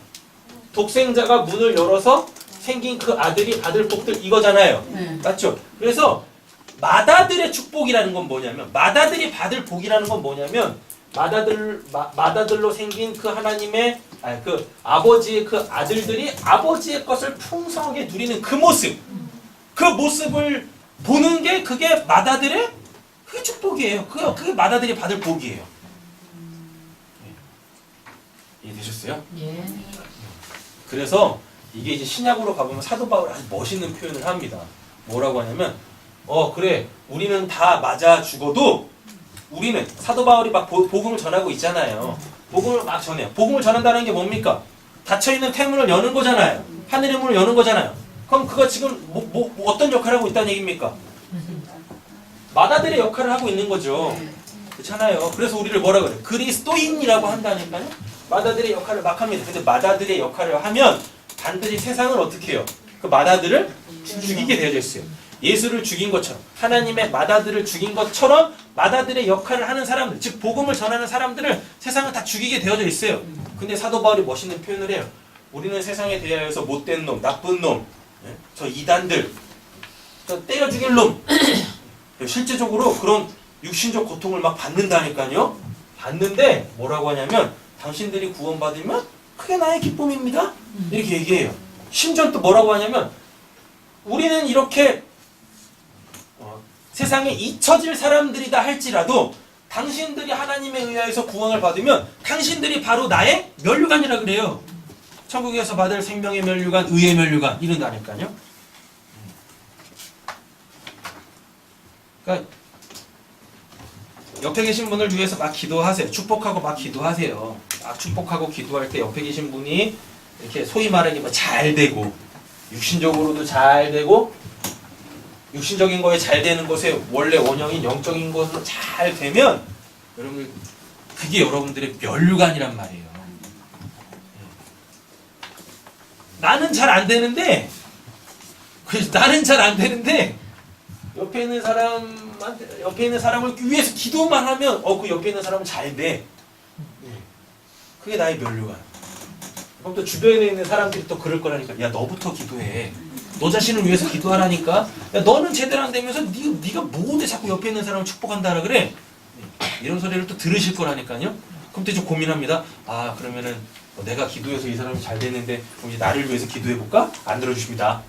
독생자가 문을 열어서 생긴 그 아들이 받을 복들 이거잖아요. 네. 맞죠? 그래서 맏아들의 축복이라는 건 뭐냐면 맏아들이 받을 복이라는 건 뭐냐면 맏아들로 생긴 그 하나님의 그 아버지의 그 아들들이 아버지의 것을 풍성하게 누리는 그 모습 그 모습을 보는 게 그게 맏아들의 그게 축복이에요. 그게 맏아들이 받을 복이에요. 이해되셨어요? 예. 그래서 이게 이제 신약으로 가보면 사도 바울이 아주 멋있는 표현을 합니다. 뭐라고 하냐면 그래 우리는 다 맞아 죽어도 우리는 사도 바울이 막 복음을 전하고 있잖아요. 복음을 막 전해요. 복음을 전한다는 게 뭡니까? 닫혀있는 태문을 여는 거잖아요. 하늘의 문을 여는 거잖아요. 그럼 그거 지금 뭐 어떤 역할을 하고 있다는 얘기입니까? 맏아들의 역할을 하고 있는 거죠. 그렇잖아요. 그래서 우리를 뭐라 그래요? 그리스도인이라고 한다니까요. 맏아들의 역할을 막 합니다. 근데 맏아들의 역할을 하면 반드시 세상을 어떻게 해요? 그 맏아들을 죽이게 되어져 있어요. 예수를 죽인 것처럼 하나님의 맏아들을 죽인 것처럼 맏아들의 역할을 하는 사람들 즉 복음을 전하는 사람들을 세상은 다 죽이게 되어져 있어요. 근데 사도 바울이 멋있는 표현을 해요. 우리는 세상에 대하여서 못된 놈, 나쁜 놈, 저 이단들, 저 때려 죽일 놈 실제적으로 그런 육신적 고통을 막 받는다니까요. 받는데 뭐라고 하냐면 당신들이 구원받으면 그게 나의 기쁨입니다. 이렇게 얘기해요. 심지어 또 뭐라고 하냐면 우리는 이렇게 세상에 잊혀질 사람들이다 할지라도 당신들이 하나님에 의하여서 구원을 받으면 당신들이 바로 나의 면류관이라 그래요. 천국에서 받을 생명의 면류관, 의의 면류관 이런다니까요. 그러니까 옆에 계신 분을 위해서 막 기도하세요. 축복하고 막 기도하세요. 막 축복하고 기도할 때 옆에 계신 분이 이렇게 소위 말하는 게 잘 되고 육신적으로도 잘 되고 육신적인 거에 잘 되는 것에 원래 원형인 영적인 것으로 잘 되면 여러분들 그게 여러분들의 면류관이란 말이에요. 나는 잘 안 되는데 옆에 있는 사람을 위해서 기도만 하면 그 옆에 있는 사람은 잘 돼. 그게 나의 면류관. 그럼 또 주변에 있는 사람들이 또 그럴 거라니까. 야 너부터 기도해. 너 자신을 위해서 기도하라니까. 야 너는 제대로 안 되면서 네가 뭐인데 자꾸 옆에 있는 사람을 축복한다라 그래. 이런 소리를 또 들으실 거라니까요. 그럼 또 좀 고민합니다. 그러면은 내가 기도해서 이 사람이 잘 됐는데 그럼 이제 나를 위해서 기도해볼까? 안 들어주십니다.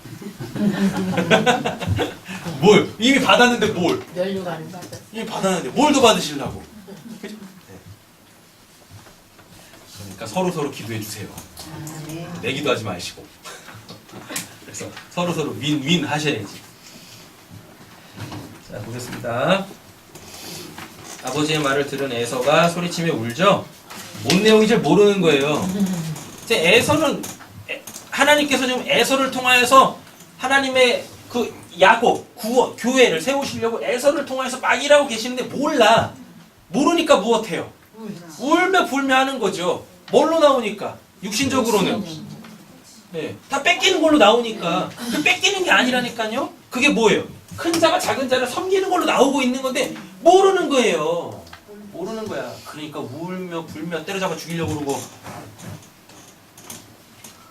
뭘? 이미 받았는데 뭘? 면류관을 받았어. 이미 받았는데 뭘 더 받으시려고? 그죠? 네. 그러니까 서로 기도해 주세요. 내 기도하지 마시고. 그래서 서로 윈윈 하셔야지. 자 보겠습니다. 아버지의 말을 들은 에서가 소리치며 울죠. 뭔 내용인지 모르는 거예요. 이제 에서는 하나님께서 지금 에서를 통하여서 하나님의 그 야곱 구원 교회를 세우시려고 에서를 통하여서 막 일하고 계시는데 몰라. 모르니까 무엇해요? 울며 불며 하는 거죠. 뭘로 나오니까? 육신적으로는. 네, 다 뺏기는 걸로 나오니까. 그 뺏기는 게 아니라니까요. 그게 뭐예요? 큰 자가 작은 자를 섬기는 걸로 나오고 있는 건데 모르는 거예요. 모르는 거야. 그러니까 울며 불며 때려잡아 죽이려고 그러고.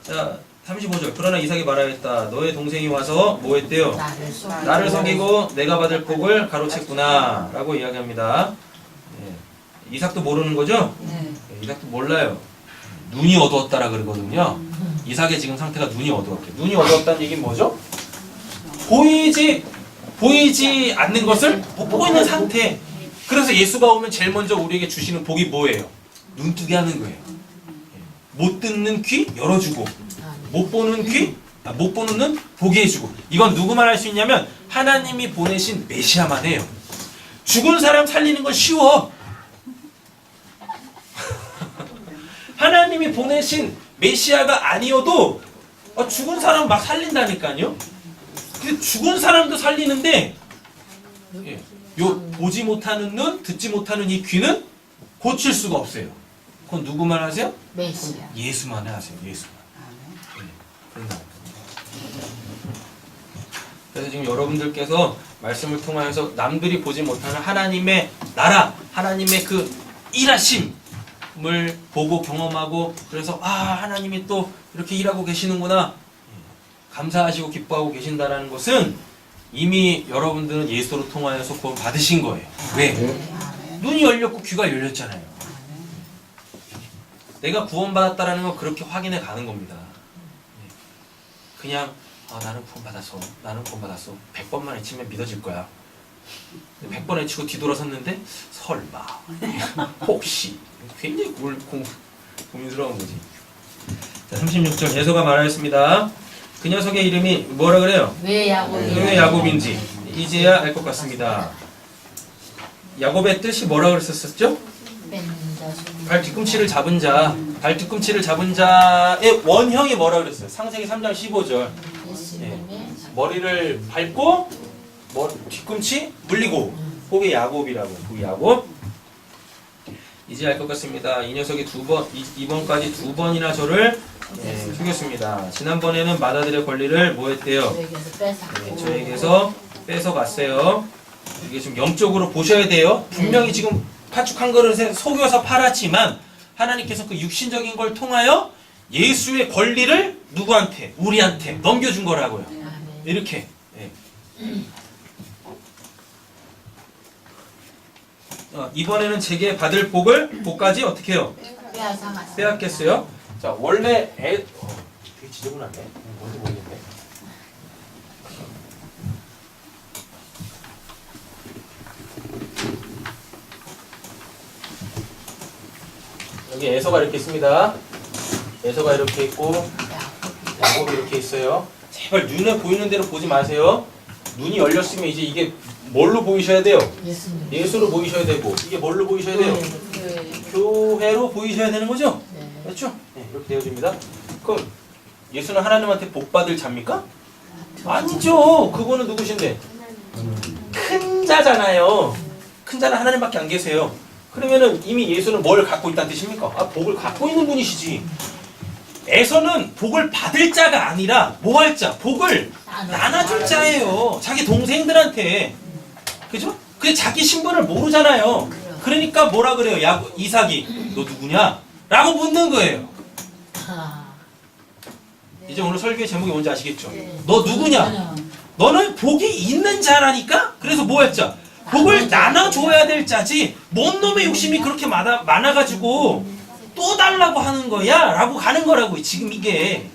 자 35절. 그러나 이삭이 말하였다. 너의 동생이 와서 뭐 했대요? 나를 속이고 내가 받을 복을 가로챘구나 라고 이야기합니다. 네. 이삭도 모르는 거죠? 네. 이삭도 몰라요. 눈이 어두웠다라 그러거든요. 이삭의 지금 상태가 눈이 어두웠대. 눈이 어두웠다는 얘기는 뭐죠? 보이지 않는 것을 못 보고 있는 상태. 그래서 예수가 오면 제일 먼저 우리에게 주시는 복이 뭐예요? 눈뜨게 하는 거예요. 못 듣는 귀 열어주고, 못 보는 못 보는 눈 보게 해주고. 이건 누구만 할 수 있냐면 하나님이 보내신 메시아만 해요. 죽은 사람 살리는 건 쉬워. 하나님이 보내신 메시아가 아니어도 죽은 사람 막 살린다니까요. 근데 죽은 사람도 살리는데 요 보지 못하는 눈, 듣지 못하는 이 귀는 고칠 수가 없어요. 그건 누구만 하세요? 메시아. 예수만 하세요. 예수만. 그런 거. 그래서 지금 여러분들께서 말씀을 통하여서 남들이 보지 못하는 하나님의 나라, 하나님의 그 일하심을 보고 경험하고, 그래서 하나님이 또 이렇게 일하고 계시는구나, 감사하시고 기뻐하고 계신다라는 것은 이미 여러분들은 예수로 통하여서 구원 받으신 거예요. 왜? 눈이 열렸고 귀가 열렸잖아요. 내가 구원받았다라는 건 그렇게 확인해 가는 겁니다. 그냥 나는 구원받았어. 나는 구원받았어. 100번만 외치면 믿어질 거야. 100번 외치고 뒤돌아섰는데 설마 혹시 굉장히 고민스러운 거지. 자, 36절 예서가 말하였습니다. 그 녀석의 이름이 뭐라 그래요? 왜 야곱이? 왜 야곱인지 이제야 알 것 같습니다. 야곱의 뜻이 뭐라 그랬었죠? 발 뒤꿈치를 잡은 자. 발 뒤꿈치를 잡은 자의 원형이 뭐라 그랬어요? 창세기 3장 15절. 머리를 밟고 뒤꿈치 물리고, 그게 야곱이라고. 그게 야곱. 이제 알 것 같습니다. 이 녀석이 이번까지 두 번이나 저를 속였습니다. 지난번에는 마다들의 권리를 뭐 했대요? 저에게서 뺏어갔어요. 이게 지금 영적으로 보셔야 돼요. 분명히 지금 파축한 그릇에 속여서 팔았지만 하나님께서 그 육신적인 걸 통하여 예수의 권리를 누구한테? 우리한테 넘겨준 거라고요. 이렇게. 이번에는 제게 받을 복까지 어떻게 해요? 빼앗겠어요? 자, 원래 되게 지저분하네. 뭔지 모르겠네. 여기 에서가 이렇게 있습니다. 에서가 이렇게 있고 야곱이 이렇게 있어요. 제발 눈에 보이는 대로 보지 마세요. 눈이 열렸으면 이제 이게 뭘로 보이셔야 돼요? 예수로 보이셔야 되고, 이게 뭘로 보이셔야 돼요? 교회로 보이셔야 되는 거죠? 그렇죠? 네, 이렇게 되어집니다. 그럼 예수는 하나님한테 복 받을 자입니까? 아니죠. 그거는 누구신데? 큰 자잖아요. 큰 자는 하나님밖에 안 계세요. 그러면은 이미 예수는 뭘 갖고 있다는 뜻입니까? 복을 갖고 있는 분이시지. 에서는 복을 받을 자가 아니라 뭐 할 자? 복을 나눠줄 자예요. 자기 동생들한테. 그죠? 근데 자기 신분을 모르잖아요. 그러니까 뭐라 그래요? 이삭이 너 누구냐? 라고 묻는 거예요. 이제 오늘 설교의 제목이 뭔지 아시겠죠? 너 누구냐? 너는 복이 있는 자라니까? 그래서 뭐 했자? 복을 나눠줘야 될 자지, 뭔 놈의 욕심이 그렇게 많아가지고 또 달라고 하는 거야? 라고 가는 거라고, 지금 이게.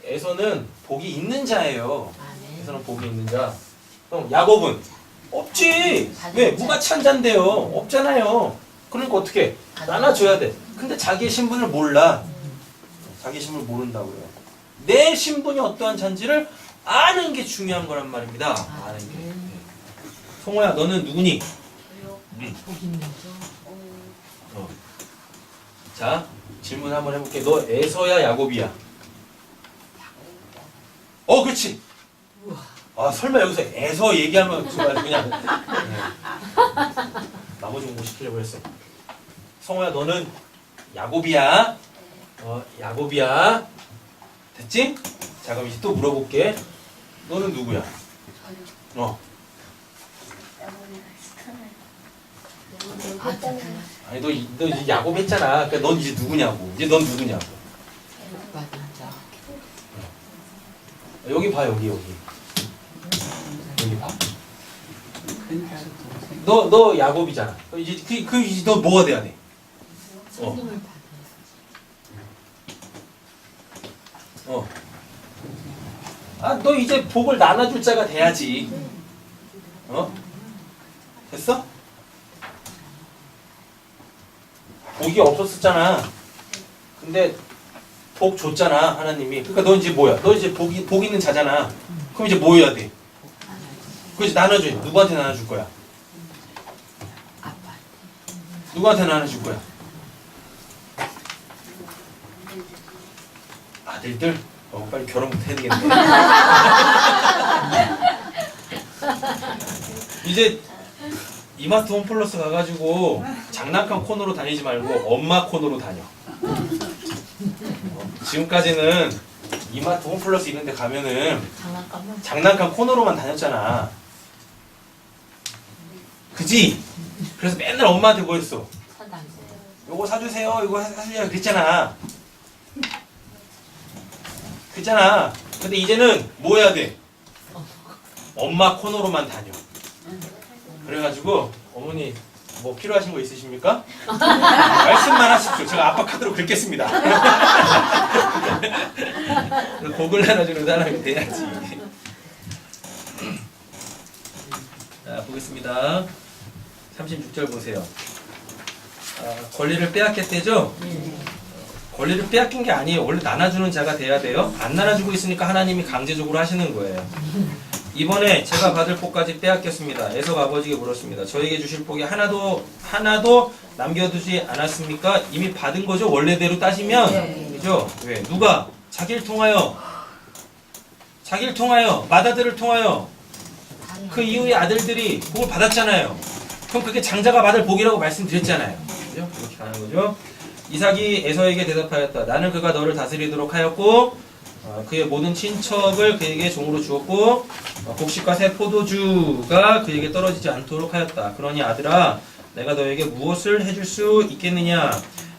에서는 복이 있는 자예요. 에서는 복이 있는 자. 그럼 야곱은? 없지. 왜? 무가치한 자인데요. 없잖아요. 그러니까 어떻게? 나눠줘야 돼. 근데 자기의 신분을 몰라. 자기 신분을 모른다고요. 내 신분이 어떠한 자인지를 아는 게 중요한 거란 말입니다. 아는 게. 성호야, 너는 누구니? 자, 질문 한번 해볼게. 너 에서야, 야곱이야? 그렇지. 설마 여기서 에서 얘기하면 정말 그냥 나머지 공부 시키려고 했어. 성호야, 너는 야곱이야. 야곱이야. 됐지? 자, 그럼 이제 또 물어볼게. 너는 누구야? 아니, 너 이제 야곱 했잖아. 그러니까 넌 이제 누구냐고. 이제 넌 누구냐고. 여기 봐, 여기 봐. 너 야곱이잖아. 이제 너 뭐가 돼야 돼? 너 이제 복을 나눠줄 자가 돼야지. 됐어? 복이 없었었잖아. 근데 복 줬잖아, 하나님이. 그러니까 너 이제 뭐야? 너 이제 복 있는 자잖아. 그럼 이제 뭐 해야 돼? 그래서 나눠줘. 누구한테 나눠줄 거야? 누구한테 나눠줄 거야? 아들들? 빨리 결혼부터 해야 되겠네. 이제 이마트 홈플러스 가가지고 장난감 코너로 다니지 말고 엄마 코너로 다녀. 지금까지는 이마트 홈플러스 이런 데 가면은 장난감 코너로만 다녔잖아. 그지? 그래서 맨날 엄마한테 뭐 했어? 요거 사주세요, 이거 사주세요 그랬잖아. 그랬잖아. 근데 이제는 뭐 해야 돼? 엄마 코너로만 다녀. 그래가지고 어머니 뭐 필요하신 거 있으십니까? 말씀만 하십시오. 제가 아빠 카드로 긁겠습니다. 복을 나눠주는 사람이 돼야지. 자, 보겠습니다. 36절 보세요. 권리를 빼앗겼대죠? 권리를 빼앗긴 게 아니에요. 원래 나눠주는 자가 돼야 돼요. 안 나눠주고 있으니까 하나님이 강제적으로 하시는 거예요. 이번에 제가 받을 복까지 빼앗겼습니다. 에서 아버지에게 물었습니다. 저에게 주실 복이 하나도 남겨두지 않았습니까? 이미 받은 거죠. 원래대로 따지면. 그죠? 왜? 누가? 자기를 통하여 맏아들을 통하여 그 이후의 아들들이 복을 받았잖아요. 그럼 그게 장자가 받을 복이라고 말씀드렸잖아요. 그죠? 이렇게 가는 거죠. 이삭이 에서에게 대답하였다. 나는 그가 너를 다스리도록 하였고 그의 모든 친척을 그에게 종으로 주었고 곡식과 새 포도주가 그에게 떨어지지 않도록 하였다. 그러니 아들아 내가 너에게 무엇을 해줄 수 있겠느냐.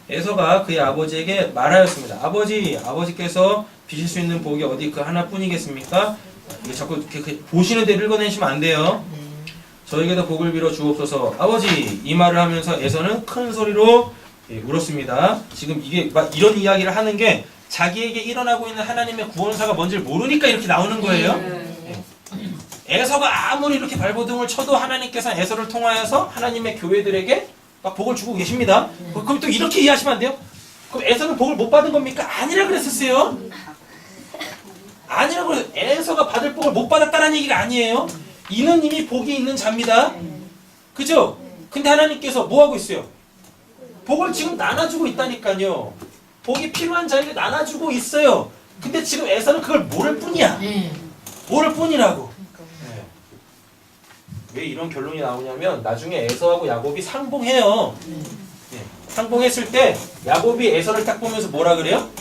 에서가 그의 아버지에게 말하였습니다. 아버지께서 빚을 수 있는 복이 어디 그 하나뿐이겠습니까? 이게 자꾸 이렇게 보시는 대로 읽어내시면 안 돼요. 저에게도 복을 빌어 주옵소서. 아버지 이 말을 하면서 에서는 큰 소리로 울었습니다. 지금 이게 막 이런 이야기를 하는 게 자기에게 일어나고 있는 하나님의 구원사가 뭔지를 모르니까 이렇게 나오는 거예요. 에서가 아무리 이렇게 발버둥을 쳐도 하나님께서 에서를 통하여서 하나님의 교회들에게 막 복을 주고 계십니다. 그럼 또 이렇게 이해하시면 안 돼요? 그럼 에서는 복을 못 받은 겁니까? 아니라 그랬었어요. 아니라고 그래서 에서가 받을 복을 못 받았다는 얘기가 아니에요. 이는 이미 복이 있는 자입니다. 그죠? 근데 하나님께서 뭐 하고 있어요? 복을 지금 나눠주고 있다니까요. 복이 필요한 자에게 나눠주고 있어요. 근데 지금 에서는 그걸 모를 뿐이야. 모를 뿐이라고. 네. 왜 이런 결론이 나오냐면 나중에 에서하고 야곱이 상봉해요. 네. 상봉했을 때 야곱이 에서를 딱 보면서 뭐라 그래요?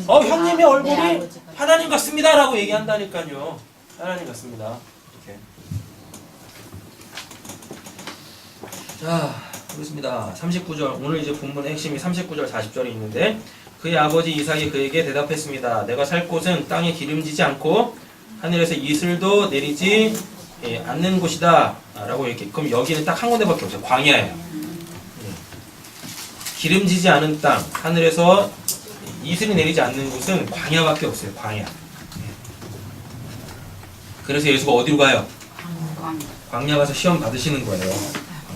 형님의 얼굴이 하나님 같습니다 라고 얘기한다니까요. 하나님 같습니다. 이렇게. 자, 보겠습니다. 39절. 오늘 이제 본문의 핵심이 39절 40절이 있는데 그의 아버지 이삭이 그에게 대답했습니다. 내가 살 곳은 땅에 기름지지 않고 하늘에서 이슬도 내리지 않는 곳이다 라고 얘기해. 그럼 여기는 딱 한 군데밖에 없어요. 광야예요. 기름지지 않은 땅, 하늘에서 이슬이 내리지 않는 곳은 광야밖에 없어요. 광야. 그래서 예수가 어디로 가요? 광야 가서 시험 받으시는 거예요.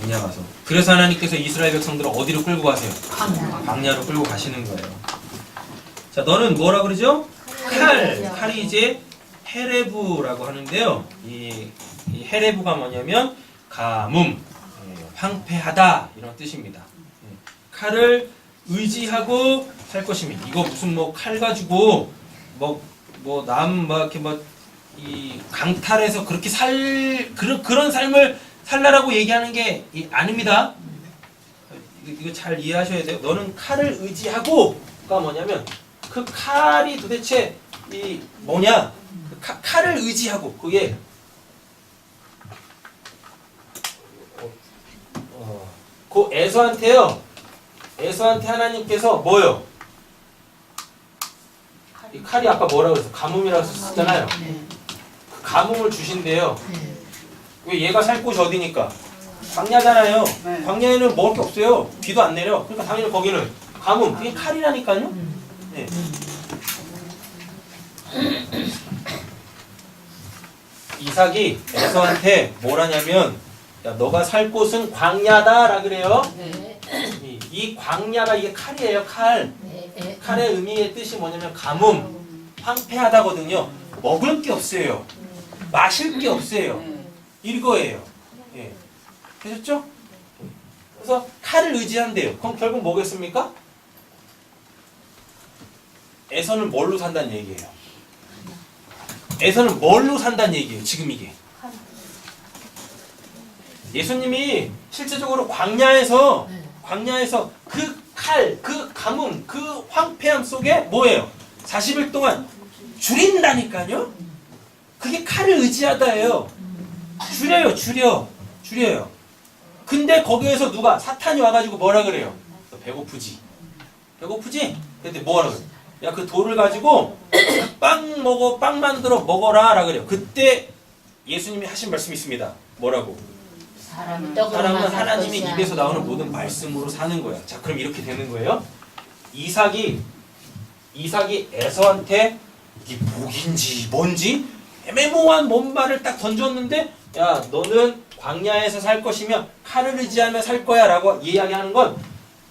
광야 가서. 그래서 하나님께서 이스라엘 백성들을 어디로 끌고 가세요? 광야로 끌고 가시는 거예요. 자, 너는 뭐라 그러죠? 칼이 이제 헤레부라고 하는데요. 이 헤레부가 뭐냐면 가뭄, 황폐하다 이런 뜻입니다. 칼을 의지하고 살 것입니다. 이거 무슨 뭐 칼 가지고 남 막 이렇게 이 강탈해서 그렇게 그런 삶을 살라라고 얘기하는 게 아닙니다. 이거 잘 이해하셔야 돼요. 너는 칼을 의지하고가 뭐냐면 그 칼이 도대체 뭐냐? 칼을 의지하고 그게 그 에서한테 하나님께서 뭐요? 이 칼이 아까 뭐라고 했어? 가뭄이라고 썼잖아요. 그 가뭄을 주신대요. 왜 얘가 살 곳이 어디니까? 광야잖아요. 네. 광야에는 먹을 게 없어요. 비도 안 내려. 그러니까 당연히 거기는 가뭄. 그게 칼이라니까요. 네. 이삭이 에서한테 뭘 하냐면 야 너가 살 곳은 광야다라 그래요. 네. 이 광야가 이게 칼이에요. 칼. 네. 칼의 의미의 뜻이 뭐냐면 가뭄, 황폐하다거든요. 먹을 게 없어요. 마실 게 없어요. 이거예요. 예. 되셨죠? 그래서 칼을 의지한대요. 그럼 결국 뭐겠습니까? 에서는 뭘로 산다는 얘기예요. 에서는 뭘로 산다는 얘기예요. 지금 이게. 예수님이 실제적으로 광야에서 그 칼, 그 가뭄, 그 황폐함 속에 뭐예요? 40일 동안 줄인다니까요? 그게 칼을 의지하다예요. 줄여요. 근데 거기에서 누가 사탄이 와가지고 뭐라 그래요? 너 배고프지? 근데 뭐라 그래요? 야 그 돌을 가지고 빵 만들어 먹어라 라 그래요. 그때 예수님이 하신 말씀이 있습니다. 뭐라고? 사람은 사람은 하나님의 입에서 나오는 모든 말씀으로 사는 거야. 자, 그럼 이렇게 되는 거예요. 이삭이 에서한테 이게 복인지 뭔지 애매모호한 뭔 말을 딱 던졌는데 야, 너는 광야에서 살 것이며 칼을 의지하며 살 거야 라고 이야기하는 건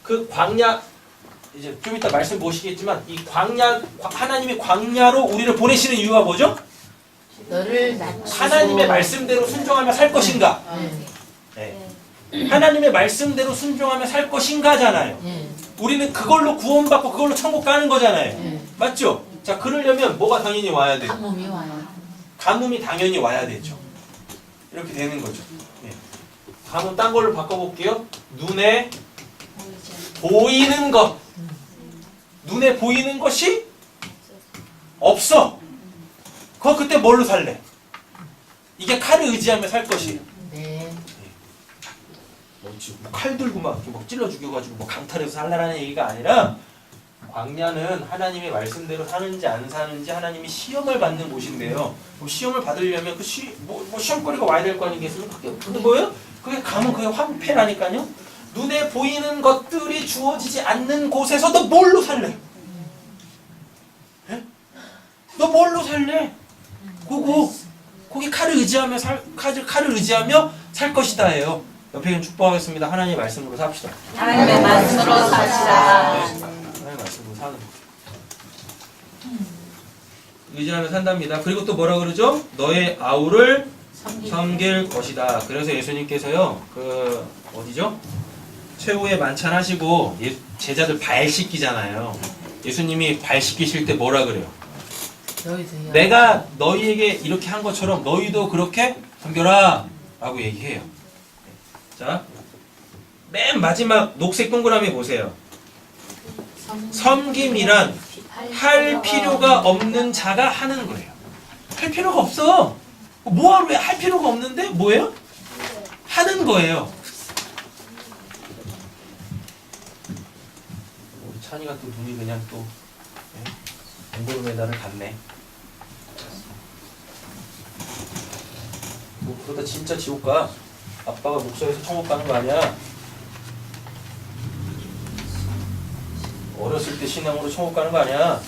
그 광야 이제 좀 이따 말씀 보시겠지만 이 광야 하나님이 광야로 우리를 보내시는 이유가 뭐죠? 너를 낮추고 하나님의 말씀대로 순종하며 살 것인가? 네. 하나님의 말씀대로 순종하며 살 것인가잖아요. 우리는 그걸로 구원받고 그걸로 천국 가는 거잖아요. 맞죠? 자, 그러려면 뭐가 당연히 와야 돼요? 가뭄이 와요. 가뭄이 당연히 와야 되죠. 이렇게 되는 거죠. 네. 다음은 딴 걸로 바꿔볼게요. 눈에 보이는 것. 눈에 보이는 것이 없어. 그거 그때 뭘로 살래? 이게 칼을 의지하며 살 것이에요. 네. 뭐 칼 들고 막 이렇게 막 찔러 죽여가지고 뭐 강탈해서 살라라는 얘기가 아니라 광야는 하나님의 말씀대로 사는지 안 사는지 하나님이 시험을 받는 곳인데요. 그럼 시험을 받으려면 그 시험거리가 와야 될 거 아니겠습니까? 그게 뭐예요? 그게 가면 그게 황폐라니까요. 눈에 보이는 것들이 주어지지 않는 곳에서 너 뭘로 살래? 예? 너 뭘로 살래? 거기 칼을 의지하며 칼을 의지하며 살 것이다예요. 옆에 있는 축복하겠습니다. 하나님의 말씀으로 삽시다. 하나님의 말씀으로 삽시다. 하나님의 말씀으로 사는 거. 의지하며 산답니다. 그리고 또 뭐라 그러죠? 너의 아우를 섬길 것이다. 그래서 예수님께서요, 어디죠? 최후의 만찬 하시고 제자들 발 씻기잖아요. 예수님이 발 씻기실 때 뭐라 그래요? 너희도요. 내가 너희에게 이렇게 한 것처럼 너희도 그렇게 섬겨라 라고 얘기해요. 자, 맨 마지막 녹색 동그라미 보세요. 섬김이란 할 필요가 없는 자가 하는 거예요. 할 필요가 없어. 뭐하러 왜 할 필요가 없는데 뭐예요? 하는 거예요. 우리 찬이가 또 눈이 그냥 또 앵그로메다를 갔네. 뭐 그러다 진짜 지옥 가. 아빠가 목소리에서 천국 가는 거 아니야. 어렸을 때 신앙으로 천국 가는 거 아니야.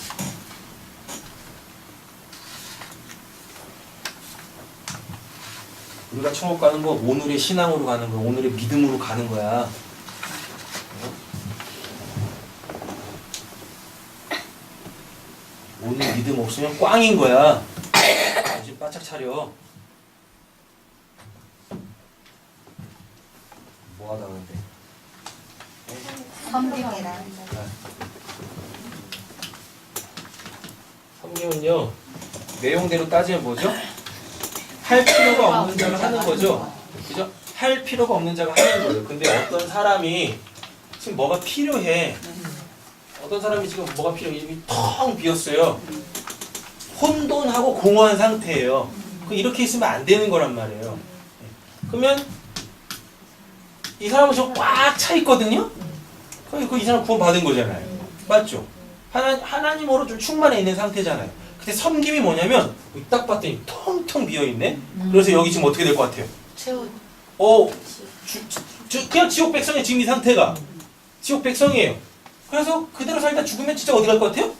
우리가 천국 가는 거 오늘의 신앙으로 가는 거야. 오늘의 믿음으로 가는 거야. 오늘 믿음 없으면 꽝인 거야. 정신 바짝 차려. 뭐 하다 근데? 섬김이란 섬김은요, 내용대로 따지면 뭐죠? 할 필요가 없는 자가 하는 거죠. 그죠? 할 필요가 없는 자가 하는 거예요. 근데 어떤 사람이 지금 뭐가 필요해. 어떤 사람이 지금 뭐가 필요해. 입이 텅 비었어요. 혼돈하고 공허한 상태예요. 이렇게 있으면 안 되는 거란 말이에요. 그러면 이 사람은 저 꽉 차 있거든요? 그럼 이 사람 구원 받은 거잖아요. 맞죠? 하나님으로 좀 충만해 있는 상태잖아요. 근데 섬김이 뭐냐면 딱 봤더니 텅텅 비어있네? 그래서 여기 지금 어떻게 될 것 같아요? 채워. 그냥 지옥 백성의 지금 이 상태가 지옥 백성이에요. 그래서 그대로 살다 죽으면 진짜 어디 갈 것 같아요?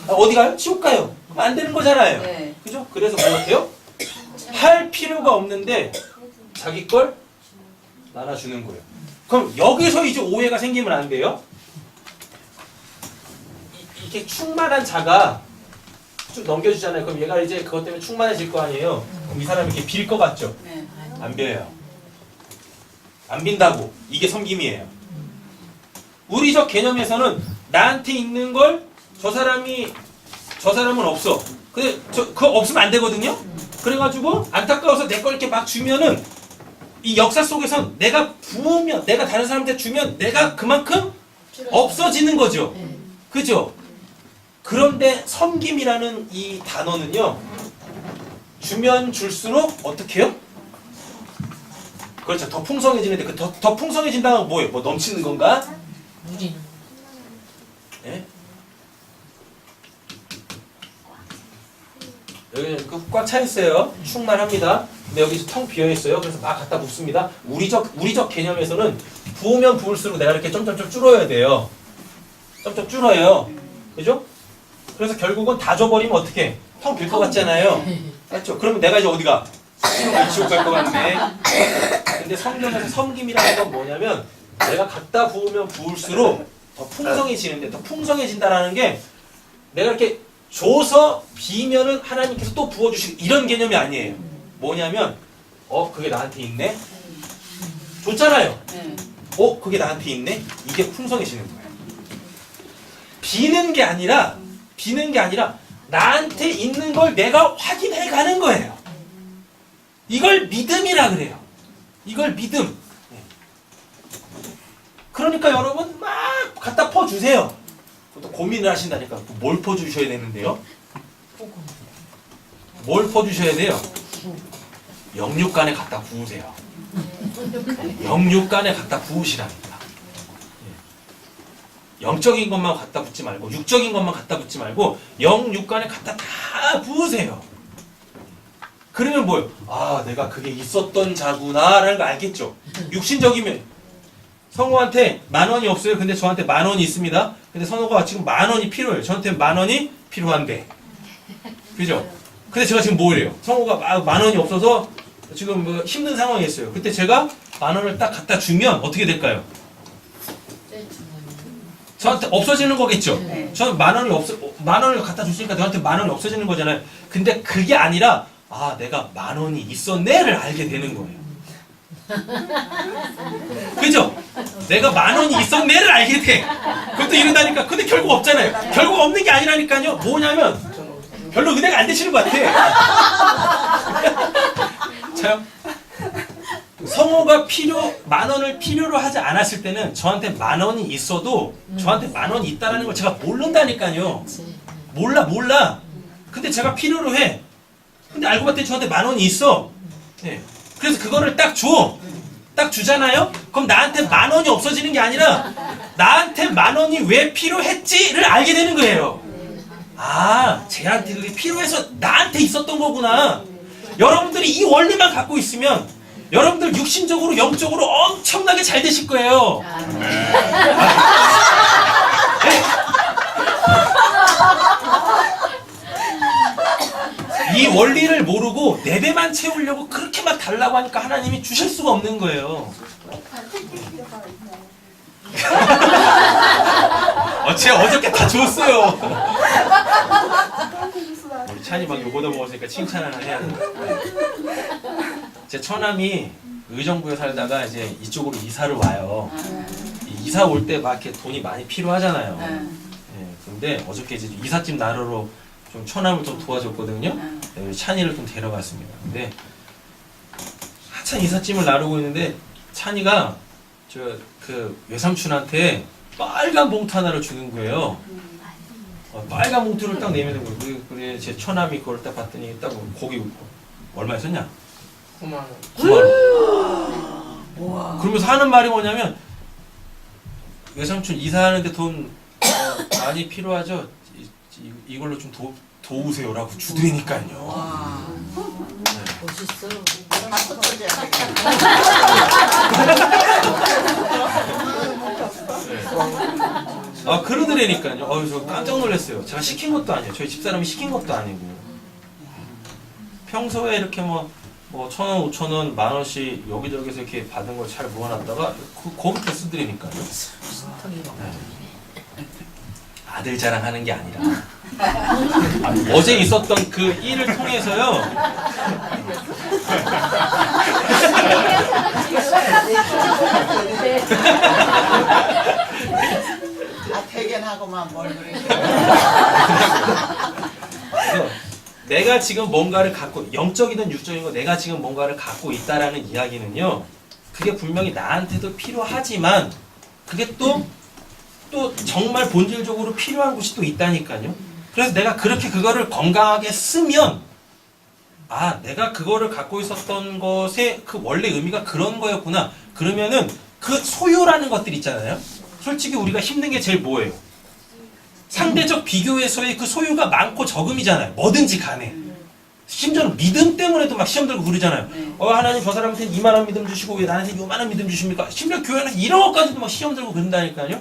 어디 가요? 지옥 가요. 그럼 안 되는 거잖아요. 네. 그죠? 그래서 뭐 같아요? 할 필요가 없는데 자기 걸 나눠주는 거예요. 그럼 여기서 이제 오해가 생기면 안 돼요. 이렇게 충만한 자가 쭉 넘겨주잖아요. 그럼 얘가 이제 그것 때문에 충만해질 거 아니에요. 그럼 이 사람이 이렇게 빌 것 같죠? 네. 안 빌어요. 안 빈다고. 이게 섬김이에요. 우리적 개념에서는 나한테 있는 걸 저 사람은 없어. 근데 그거 없으면 안 되거든요. 그래가지고 안타까워서 내 걸 이렇게 막 주면은 이 역사 속에선 내가 부으면 내가 다른 사람한테 주면 내가 그만큼 없어지는 거죠. 그죠? 그런데 섬김이라는 이 단어는요. 주면 줄수록 어떻게 해요? 그렇죠. 더 풍성해지는데 그 더 풍성해진다는 건 뭐예요? 뭐 넘치는 건가? 누리는. 예? 여기 꽉 차 있어요. 충만합니다. 근데 여기 텅 비어 있어요. 그래서 막 갖다 붓습니다. 우리적 개념에서는 부으면 부을수록 내가 이렇게 점점점 줄어야 돼요. 점점 줄어요. 그죠? 그래서 결국은 다 줘버리면 어떻게? 텅 빌 것 같잖아요. 맞죠? 그러면 내가 이제 어디가? 지옥 갈 것 같네. 근데 성경에서 섬김이라는 건 뭐냐면 내가 갖다 부으면 부을수록 더 풍성해지는데 더 풍성해진다라는 게 내가 이렇게 줘서 비면은 하나님께서 또 부어주시고 이런 개념이 아니에요. 뭐냐면 그게 나한테 있네? 줬잖아요. 네. 그게 나한테 있네? 이게 풍성해지는 거예요. 비는 게 아니라 나한테 있는 걸 내가 확인해 가는 거예요. 이걸 믿음이라 그래요. 이걸 믿음. 그러니까 여러분 막 갖다 퍼주세요. 또 고민을 하신다니까 뭘 퍼주셔야 되는데요? 뭘 퍼주셔야 돼요? 영육간에 갖다 부으세요. 영육간에 갖다 부으시라니까. 영적인 것만 갖다 붓지 말고 육적인 것만 갖다 붓지 말고 영육간에 갖다 다 부으세요. 그러면 뭐예요? 아, 내가 그게 있었던 자구나라는 거 알겠죠? 육신적이면 성우한테 10,000원이 없어요. 근데 저한테 10,000원이 있습니다. 근데 선호가 지금 10,000원이 필요해요. 저한테 10,000원이 필요한데. 그죠? 근데 제가 지금 뭐래요? 성우가 10,000원이 없어서 지금 뭐 힘든 상황이 있어요. 그때 제가 10,000원을 딱 갖다 주면 어떻게 될까요? 저한테 없어지는 거겠죠? 네. 저는 10,000원을 갖다 줬으니까 저한테 10,000원이 없어지는 거잖아요. 근데 그게 아니라 내가 10,000원이 있었네를 알게 되는 거예요. 그죠? 내가 10,000원이 있었네를 알게 돼. 그것도 이런다니까. 근데 결국 없잖아요. 결국 없는 게 아니라니까요. 뭐냐면 별로 은혜가 안 되시는 것 같아. 자요. 성호가 10,000원을 필요로 하지 않았을 때는 저한테 10,000원이 있어도 저한테 10,000원이 있다는 걸 제가 모른다니까요. 몰라. 근데 제가 필요로 해. 근데 알고 봤더니 저한테 10,000원이 있어. 네. 그래서 그거를 딱 줘. 딱 주잖아요? 그럼 나한테 10,000원이 없어지는 게 아니라 나한테 10,000원이 왜 필요했지를 알게 되는 거예요. 쟤한테 그게 필요해서 나한테 있었던 거구나. 여러분들이 이 원리만 갖고 있으면 여러분들 육신적으로 영적으로 엄청나게 잘 되실 거예요. 이 원리를 모르고 내 배만 채우려고 그렇게 막 달라고 하니까 하나님이 주실 수가 없는 거예요. 쟤 어저께 다 줬어요. 우리 찬이 막 요거도 먹었으니까 칭찬 하나 해야 돼. 제 처남이 의정부에 살다가 이제 이쪽으로 이사를 와요. 이사 올 때 막 이렇게 돈이 많이 필요하잖아요. 근데 어저께 이제 이삿짐 나르러 좀 처남을 좀 도와줬거든요. 찬이를 좀 데려갔습니다. 근데 한참 이삿짐을 나르고 있는데 찬이가 그 외삼촌한테 빨간 봉투 하나를 주는 거예요. 빨간 봉투를 딱 내면 되고 그래 제 처남이 그걸 딱 봤더니 딱 거기 얼마였었냐? 9만 원. 9만 원. 그러면서 하는 말이 뭐냐면 외삼촌 이사하는데 돈 많이 필요하죠? 이걸로 좀 도우세요라고 주더니까요. 멋있어. 박수 쳐줘야 되겠네. 아, 그러더라니까요. 저 깜짝 놀랐어요. 제가 시킨 것도 아니에요. 저희 집사람이 시킨 것도 아니고. 평소에 이렇게 뭐 1,000원, 5,000원, 10,000원씩 여기저기서 이렇게 받은 걸 잘 모아놨다가 거기다 쓰드리니까요. 아들 자랑하는 게 아니라 어제 있었던 그 일을 통해서요. 대견하고만 뭘 그래. 그래서 내가 지금 뭔가를 갖고, 영적이든 육적인 거 내가 지금 뭔가를 갖고 있다라는 이야기는요, 그게 분명히 나한테도 필요하지만 그게 또 정말 본질적으로 필요한 곳이 또 있다니까요. 그래서 내가 그렇게 그거를 건강하게 쓰면, 아, 내가 그거를 갖고 있었던 것의 그 원래 의미가 그런 거였구나. 그러면은 그 소유라는 것들 있잖아요. 솔직히 우리가 힘든 게 제일 뭐예요? 상대적 비교에서의 그 소유가 많고 적음이잖아요. 뭐든지 간에. 심지어는 믿음 때문에도 막 시험 들고 그러잖아요. 하나님 저 사람한테는 2만 원 믿음 주시고 왜 나한테 요만한 믿음 주십니까? 심지어 교회는 이런 것까지도 막 시험 들고 그런다니까요.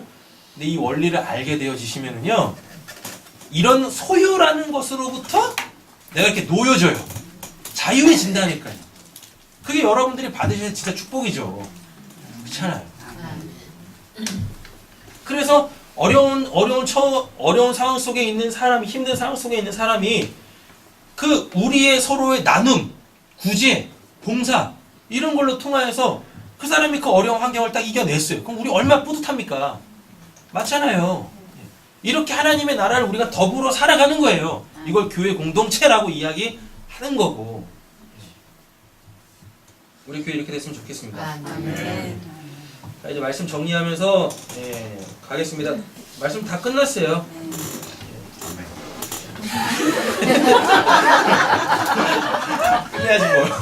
근데 이 원리를 알게 되어지시면은요, 이런 소유라는 것으로부터 내가 이렇게 놓여져요. 자유해진다니까요. 그게 여러분들이 받으셔야 진짜 축복이죠. 그렇잖아요. 그래서 어려운 상황 속에 있는 사람이, 힘든 상황 속에 있는 사람이 그 우리의 서로의 나눔, 구제, 봉사 이런 걸로 통하여서 그 사람이 그 어려운 환경을 딱 이겨냈어요. 그럼 우리 얼마나 뿌듯합니까? 맞잖아요. 이렇게 하나님의 나라를 우리가 더불어 살아가는 거예요. 이걸 교회 공동체라고 이야기하는 거고. 우리 교회 이렇게 됐으면 좋겠습니다. 자, 이제 말씀 정리하면서 가겠습니다. 말씀 다 끝났어요. 끝내야지 뭘.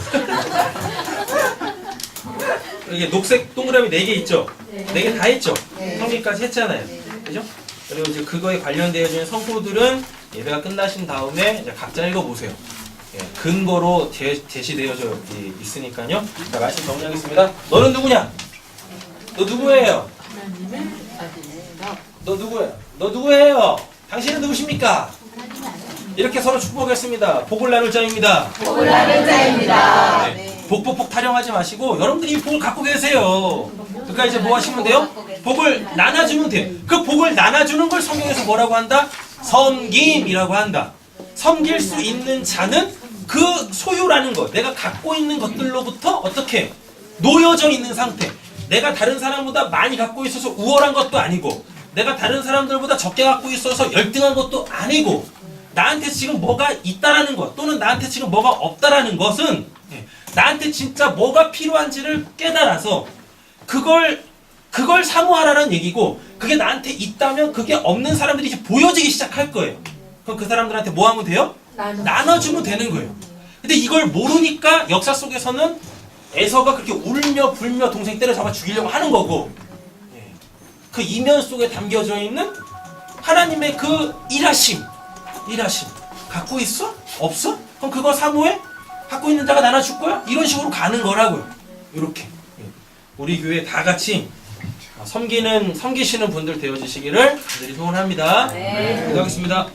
이게 녹색 동그라미 4개 있죠? 4개 다 했죠? 성기까지 했잖아요. 그죠? 그리고 이제 그거에 관련되어지는 성포들은 예배가 끝나신 다음에 이제 각자 읽어보세요. 근거로 제시되어져 있으니까요. 자, 말씀 정리하겠습니다. 너는 누구냐? 너 누구예요? 너 누구예요? 너 누구예요? 당신은 누구십니까? 이렇게 서로 축복하겠습니다. 복을 나눌 자입니다. 복을 나눌 자입니다. 복복복 타령하지 마시고 여러분들이 이 복을 갖고 계세요. 그러니까 이제 뭐 하시면 돼요? 복을 나눠주면 돼요. 그 복을 나눠주는 걸 성경에서 뭐라고 한다? 섬김이라고 한다. 섬길 수 있는 자는 그 소유라는 것, 내가 갖고 있는 것들로부터 어떻게 놓여져 있는 상태. 내가 다른 사람보다 많이 갖고 있어서 우월한 것도 아니고, 내가 다른 사람들보다 적게 갖고 있어서 열등한 것도 아니고, 나한테 지금 뭐가 있다라는 것, 또는 나한테 지금 뭐가 없다라는 것은 나한테 진짜 뭐가 필요한지를 깨달아서 그걸 사모하라는 얘기고, 그게 나한테 있다면 그게 없는 사람들이 이제 보여지기 시작할 거예요. 그럼 그 사람들한테 뭐 하면 돼요? 나눠주면 되는 거예요. 근데 이걸 모르니까 역사 속에서는 에서가 그렇게 울며 불며 동생 때려잡아 죽이려고 하는 거고, 그 이면 속에 담겨져 있는 하나님의 그 일하심 갖고 있어? 없어? 그럼 그거 사모해? 갖고 있는 자가 나눠줄 거야? 이런 식으로 가는 거라고요. 이렇게 우리 교회 다 같이 섬기시는 분들 되어주시기를 간절히 소원합니다. 기도하겠습니다.